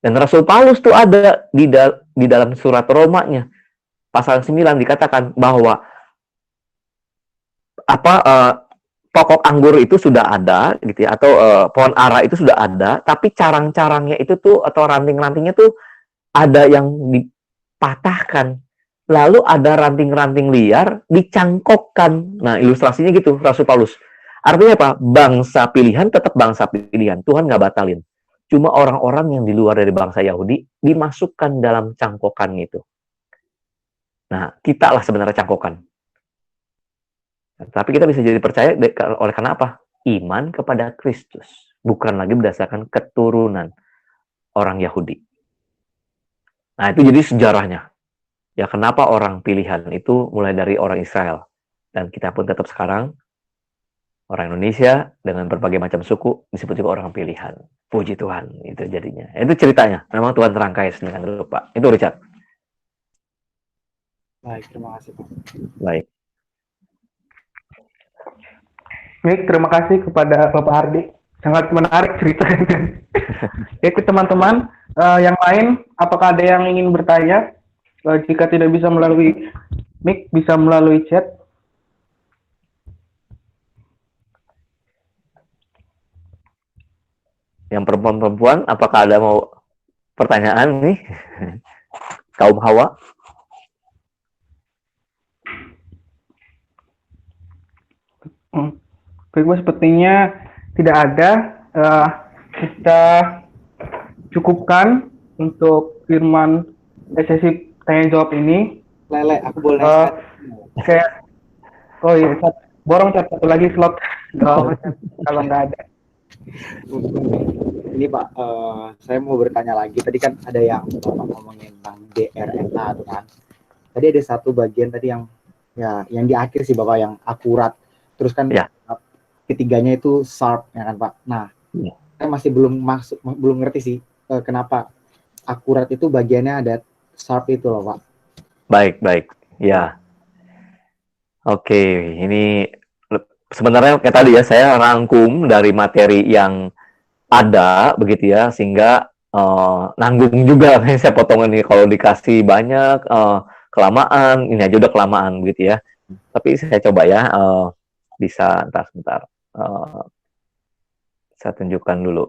Dan Rasul Paulus tuh ada di dalam surat Romanya pasal 9 dikatakan bahwa pokok anggur itu sudah ada gitu ya, atau pohon ara itu sudah ada, tapi carang-carangnya itu tuh atau ranting-rantingnya tuh ada yang dipatahkan, lalu ada ranting-ranting liar dicangkokkan. Nah, ilustrasinya gitu Rasul Paulus. Artinya apa? Bangsa pilihan tetap bangsa pilihan. Tuhan nggak batalin. Cuma orang-orang yang di luar dari bangsa Yahudi dimasukkan dalam cangkokan itu. Nah, kita lah sebenarnya cangkokan. Tapi kita bisa jadi percaya oleh karena apa? Iman kepada Kristus. Bukan lagi berdasarkan keturunan orang Yahudi. Nah, itu jadi sejarahnya. Ya, kenapa orang pilihan itu mulai dari orang Israel. Dan kita pun tetap sekarang, orang Indonesia dengan berbagai macam suku disebut juga orang pilihan. Puji Tuhan, itu jadinya. Itu ceritanya. Memang Tuhan terangkai dengan rupa. Itu Richard. Baik, terima kasih Pak. Baik. Baik, terima kasih kepada Bapak Ardi. Sangat menarik ceritanya. Oke, teman-teman, yang lain, apakah ada yang ingin bertanya? Jika tidak bisa melalui mic, bisa melalui chat. Yang perempuan-perempuan, apakah ada mau pertanyaan nih? Kaum Hawa? Baik, sepertinya tidak ada. Kita cukupkan untuk firman sesi tanya jawab ini. Lele, aku boleh oh iya, borong satu lagi slot kalau nggak ada. Ini Pak, saya mau bertanya lagi. Tadi kan ada yang ngomongin tentang DRNA tuh kan. Tadi ada satu bagian tadi yang di akhir sih Bapak yang akurat. Terus kan ketiganya itu sharp ya kan Pak. Nah, saya masih belum ngerti sih kenapa akurat itu bagiannya ada sharp itu loh Pak. Baik. Ya. Oke, ini sebenarnya kayak tadi ya, saya rangkum dari materi yang ada begitu ya, sehingga nanggung juga. Saya potong ini kalau dikasih banyak kelamaan, ini aja udah kelamaan begitu ya. Tapi saya coba ya, bisa sebentar. Saya tunjukkan dulu.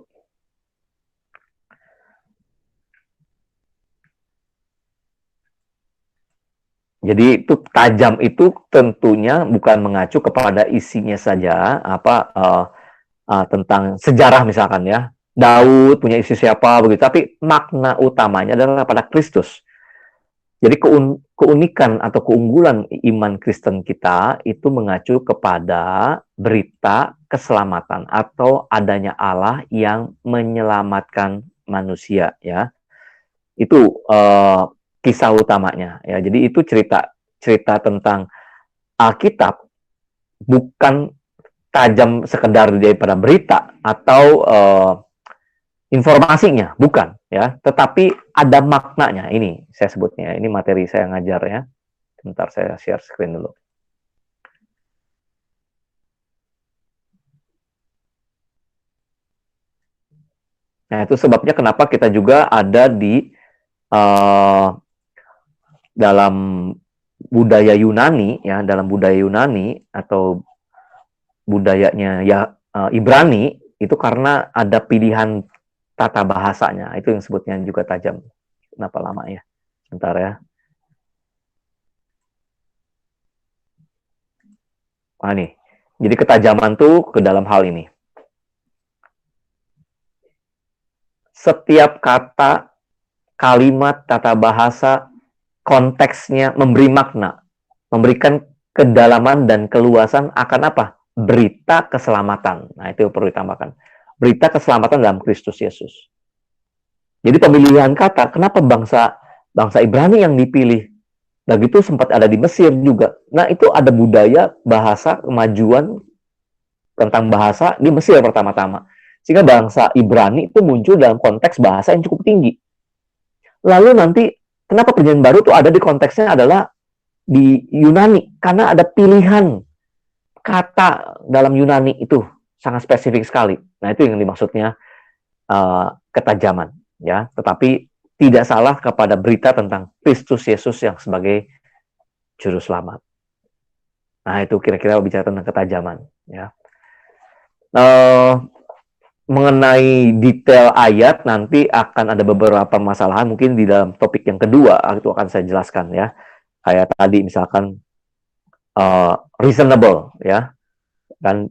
Jadi itu tajam itu tentunya bukan mengacu kepada isinya saja, tentang sejarah misalkan ya. Daud punya istri siapa begitu, tapi makna utamanya adalah pada Kristus. Jadi keunikan atau keunggulan iman Kristen kita itu mengacu kepada berita keselamatan atau adanya Allah yang menyelamatkan manusia ya. Itu kisah utamanya ya. Jadi itu cerita tentang Alkitab, bukan tajam sekedar daripada berita atau informasinya, bukan ya, tetapi ada maknanya. Ini saya sebutnya, ini materi saya ngajar ya. Sebentar saya share screen dulu. Nah, itu sebabnya kenapa kita juga ada di dalam budaya Yunani ya, dalam budaya Yunani atau budayanya ya Ibrani itu karena ada pilihan tata bahasanya, itu yang sebutnya juga tajam. Kenapa lama ya? Bentar ya. Nah nih, jadi ketajaman tuh ke dalam hal ini. Setiap kata, kalimat, tata bahasa, konteksnya memberi makna, memberikan kedalaman dan keluasan akan apa? Berita keselamatan. Nah, itu perlu ditambahkan. Berita keselamatan dalam Kristus Yesus. Jadi pemilihan kata, kenapa bangsa Ibrani yang dipilih? Nah, gitu sempat ada di Mesir juga. Nah, itu ada budaya, bahasa, kemajuan tentang bahasa di Mesir pertama-tama. Sehingga bangsa Ibrani itu muncul dalam konteks bahasa yang cukup tinggi. Lalu nanti, kenapa perjanjian baru itu ada di konteksnya adalah di Yunani? Karena ada pilihan kata dalam Yunani itu sangat spesifik sekali. Nah, itu yang dimaksudnya ketajaman. Ya, tetapi tidak salah kepada berita tentang Kristus Yesus yang sebagai juru selamat. Nah, itu kira-kira bicara tentang ketajaman. Ya. Mengenai detail ayat nanti akan ada beberapa permasalahan mungkin di dalam topik yang kedua, itu akan saya jelaskan ya. Kayak tadi misalkan reasonable ya, kan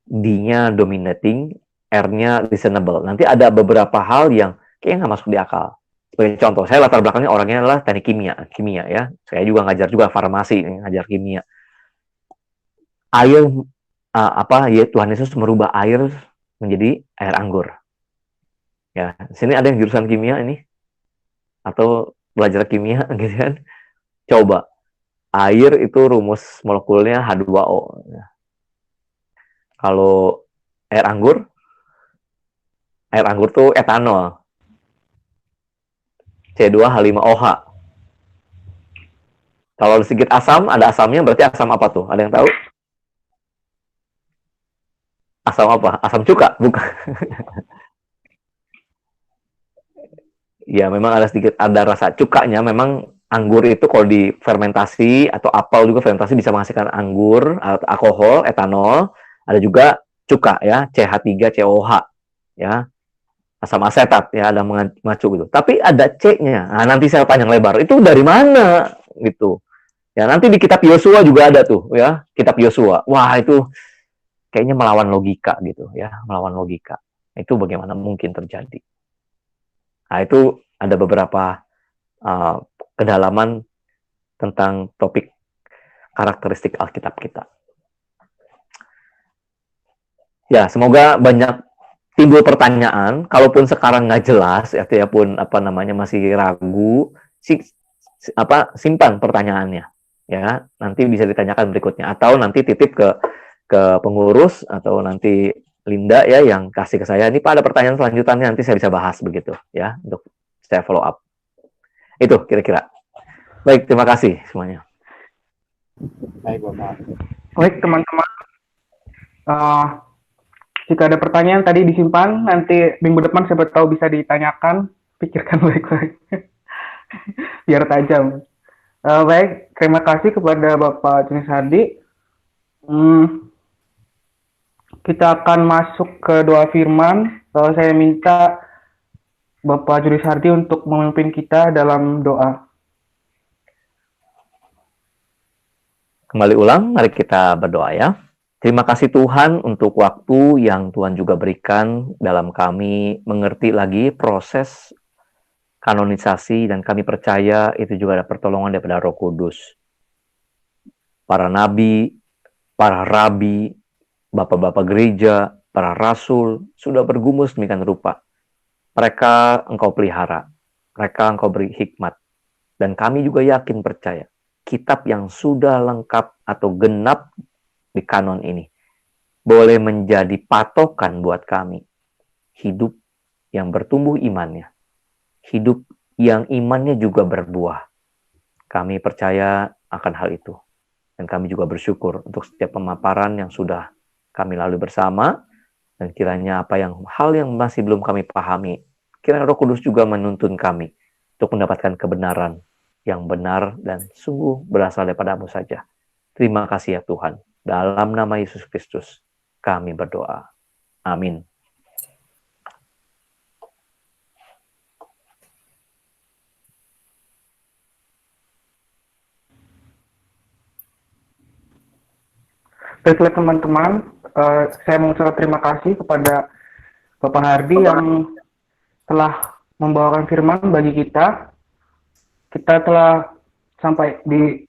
D-nya dominating, R-nya reasonable. Nanti ada beberapa hal yang kayaknya nggak masuk di akal. Sebagai contoh, saya latar belakangnya orangnya adalah teknik kimia ya. Saya juga ngajar juga farmasi, ngajar kimia. Air ya Tuhan Yesus merubah air menjadi air anggur. Ya, sini ada yang jurusan kimia ini atau belajar kimia gitu kan? Coba air itu rumus molekulnya H2O. Kalau air anggur tuh etanol. C2H5OH. Kalau sedikit asam, ada asamnya berarti asam apa tuh? Ada yang tahu? Asam apa? Asam cuka? Bukan. Ya, memang ada sedikit, ada rasa cukanya. Memang anggur itu kalau difermentasi atau apel juga fermentasi bisa menghasilkan anggur, alkohol, etanol. Ada juga cuka ya, CH3COH ya. Asam asetat ya, ada mengacu gitu. Tapi ada C-nya. Nah, nanti saya panjang lebar. Itu dari mana gitu. Ya, nanti di kitab Yosua juga ada tuh ya, kitab Yosua. Wah, itu kayaknya melawan logika gitu ya, melawan logika. Itu bagaimana mungkin terjadi. Nah, itu ada beberapa kedalaman tentang topik karakteristik Alkitab kita. Ya, semoga banyak timbul pertanyaan. Kalaupun sekarang nggak jelas, ya pun masih ragu, simpan pertanyaannya. Ya, nanti bisa ditanyakan berikutnya. Atau nanti titip ke pengurus atau nanti Linda ya yang kasih ke saya. Ini Pak ada pertanyaan selanjutnya, nanti saya bisa bahas begitu ya untuk saya follow up. Itu kira-kira. Baik, terima kasih semuanya. Baik, Bapak. Baik, teman-teman. Jika ada pertanyaan tadi disimpan, nanti minggu depan siapa tahu bisa ditanyakan, pikirkan baik-baik, biar tajam. Baik, terima kasih kepada Bapak Jenis Hardi. Kita akan masuk ke doa firman. Saya minta Bapak Juris Hardi untuk memimpin kita dalam doa. Kembali ulang, mari kita berdoa ya. Terima kasih Tuhan untuk waktu yang Tuhan juga berikan dalam kami mengerti lagi proses kanonisasi, dan kami percaya itu juga ada pertolongan daripada Roh Kudus. Para nabi, para rabi, bapak-bapak gereja, para rasul sudah bergumul sedemikian rupa. Mereka Engkau pelihara, mereka Engkau beri hikmat, dan kami juga yakin percaya kitab yang sudah lengkap atau genap di kanon ini boleh menjadi patokan buat kami hidup yang bertumbuh imannya, hidup yang imannya juga berbuah. Kami percaya akan hal itu, dan kami juga bersyukur untuk setiap pemaparan yang sudah kami lalui bersama, dan kiranya hal yang masih belum kami pahami, kiranya Roh Kudus juga menuntun kami untuk mendapatkan kebenaran yang benar dan sungguh berasal daripada-Mu saja. Terima kasih ya Tuhan. Dalam nama Yesus Kristus kami berdoa. Amin. Baiklah teman-teman, saya mengucapkan terima kasih kepada Bapak Hardi yang telah membawakan firman bagi kita. Kita telah sampai di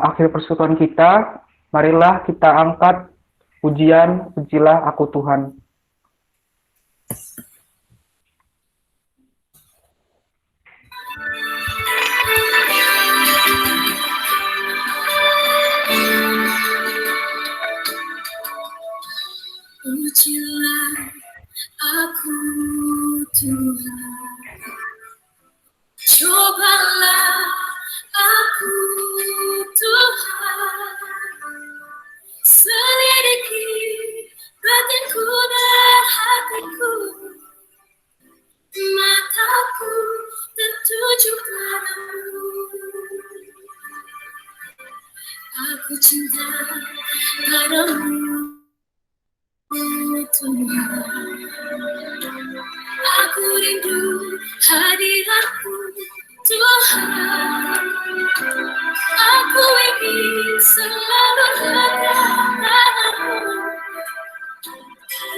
akhir persekutuan kita. Marilah kita angkat pujian, pujilah aku Tuhan. Pujilah aku Tuhan, cobalah aku Tuhan, selidiki batinku dan hatiku, mataku tertuju padamu. Aku cinta padamu Tuhan, aku rindu hadiratmu Tuhan, aku ingin selalu dekat padamu,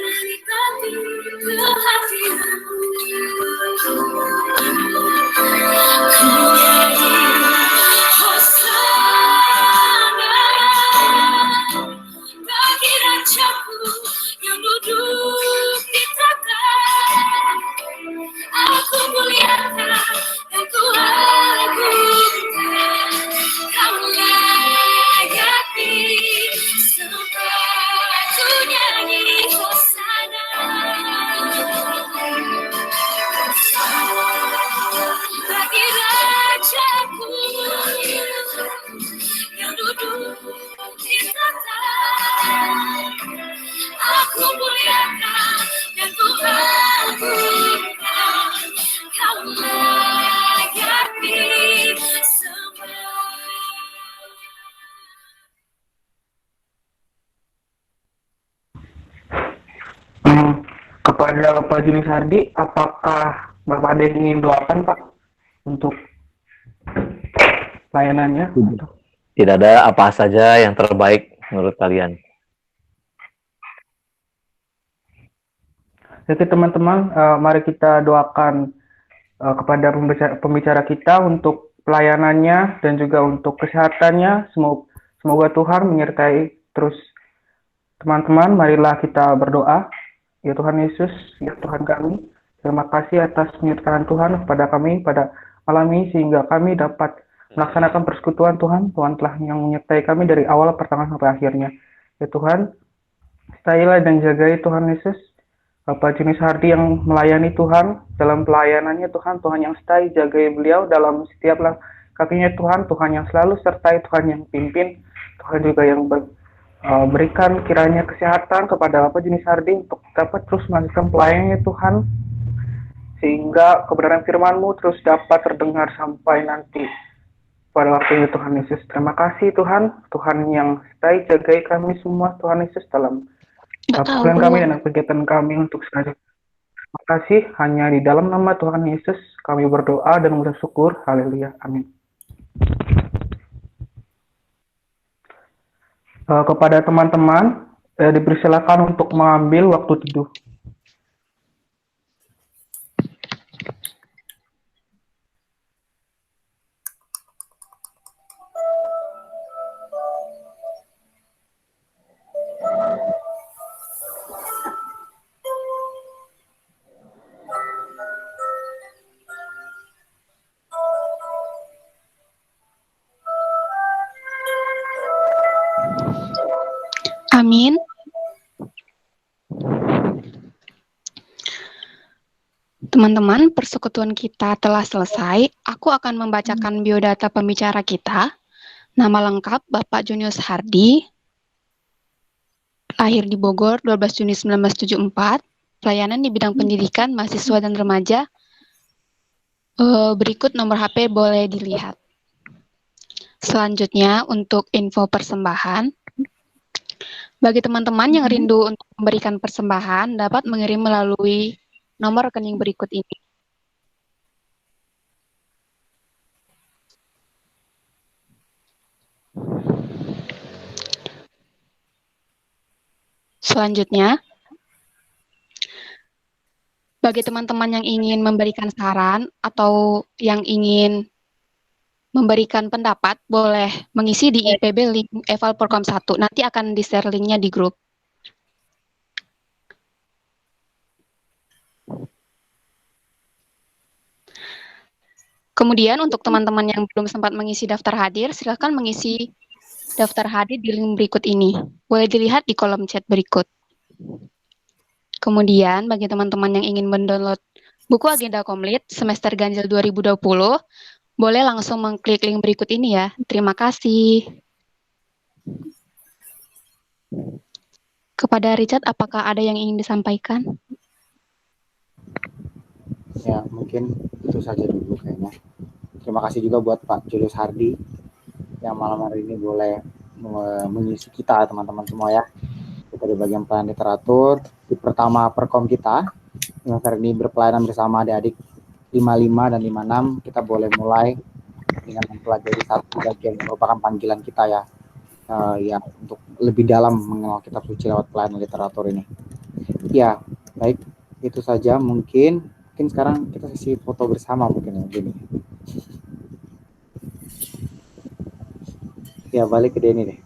menikmati kehadiranmu. Ku nyanyi Hosana bagi Rajaku yang duduk di tata. Aku muliakan dan ku agungkan, Kau layak disembah. Ku nyanyi Hosana bagi Rajaku yang duduk di tata. Aku muliakan dan ku agungkan, Kau layak disembah. Kepada Bapak Jenis Hardi, apakah Bapak ada yang ingin doakan Pak untuk layanannya? Tidak ada, apa saja yang terbaik menurut kalian. Oke teman-teman, mari kita doakan kepada pembicara kita untuk pelayanannya dan juga untuk kesehatannya. Semoga Tuhan menyertai terus teman-teman. Marilah kita berdoa. Ya Tuhan Yesus, ya Tuhan kami, terima kasih atas penyertaan Tuhan kepada kami pada malam ini sehingga kami dapat melaksanakan persekutuan Tuhan. Tuhan telah yang menyertai kami dari awal pertengahan sampai akhirnya. Ya Tuhan, staylah dan jagai Tuhan Yesus. Bapak Jenis Hardi yang melayani Tuhan dalam pelayanannya Tuhan, Tuhan yang stay, jagai beliau dalam setiap kakinya Tuhan, Tuhan yang selalu sertai, Tuhan yang pimpin, Tuhan juga yang Berikan kiranya kesehatan kepada Bapak Juni Sardi untuk dapat terus melanjutkan pelayanannya Tuhan, sehingga kebenaran firman-Mu terus dapat terdengar sampai nanti pada waktunya Tuhan Yesus. Terima kasih Tuhan, Tuhan yang stay jagai kami semua Tuhan Yesus dalam pulang kami dan kegiatan kami untuk sekarang. Terima kasih, hanya di dalam nama Tuhan Yesus kami berdoa dan bersyukur. Haleluya, amin. Kepada teman-teman, dipersilakan untuk mengambil waktu teduh. Amin. Teman-teman, persekutuan kita telah selesai. Aku akan membacakan biodata pembicara kita. Nama lengkap Bapak Junius Hardi, lahir di Bogor 12 Juni 1974, pelayanan di bidang pendidikan, mahasiswa dan remaja. Berikut nomor HP boleh dilihat. Selanjutnya untuk info persembahan. Bagi teman-teman yang rindu untuk memberikan persembahan, dapat mengirim melalui nomor rekening berikut ini. Selanjutnya, bagi teman-teman yang ingin memberikan saran atau yang ingin memberikan pendapat, boleh mengisi di IPB link Eval Program 1. Nanti akan di-share linknya di grup. Kemudian untuk teman-teman yang belum sempat mengisi daftar hadir, silakan mengisi daftar hadir di link berikut ini. Boleh dilihat di kolom chat berikut. Kemudian bagi teman-teman yang ingin mendownload buku agenda komplit semester ganjil 2020, boleh langsung mengklik link berikut ini ya. Terima kasih. Kepada Richard, apakah ada yang ingin disampaikan? Ya, mungkin itu saja dulu kayaknya. Terima kasih juga buat Pak Julius Hardi yang malam hari ini boleh mengisi kita teman-teman semua ya. Kita di bagian pelayanan literatur di pertama perkom kita yang hari ini berpelayanan bersama adik-adik 55 dan 56. Kita boleh mulai dengan mempelajari satu bagian yang merupakan panggilan kita ya, ya untuk lebih dalam mengenal kitab suci lewat pelayanan literatur ini. Ya, baik, itu saja mungkin sekarang kita sesi foto bersama mungkin ya gini. Ya, balik ke Denny deh.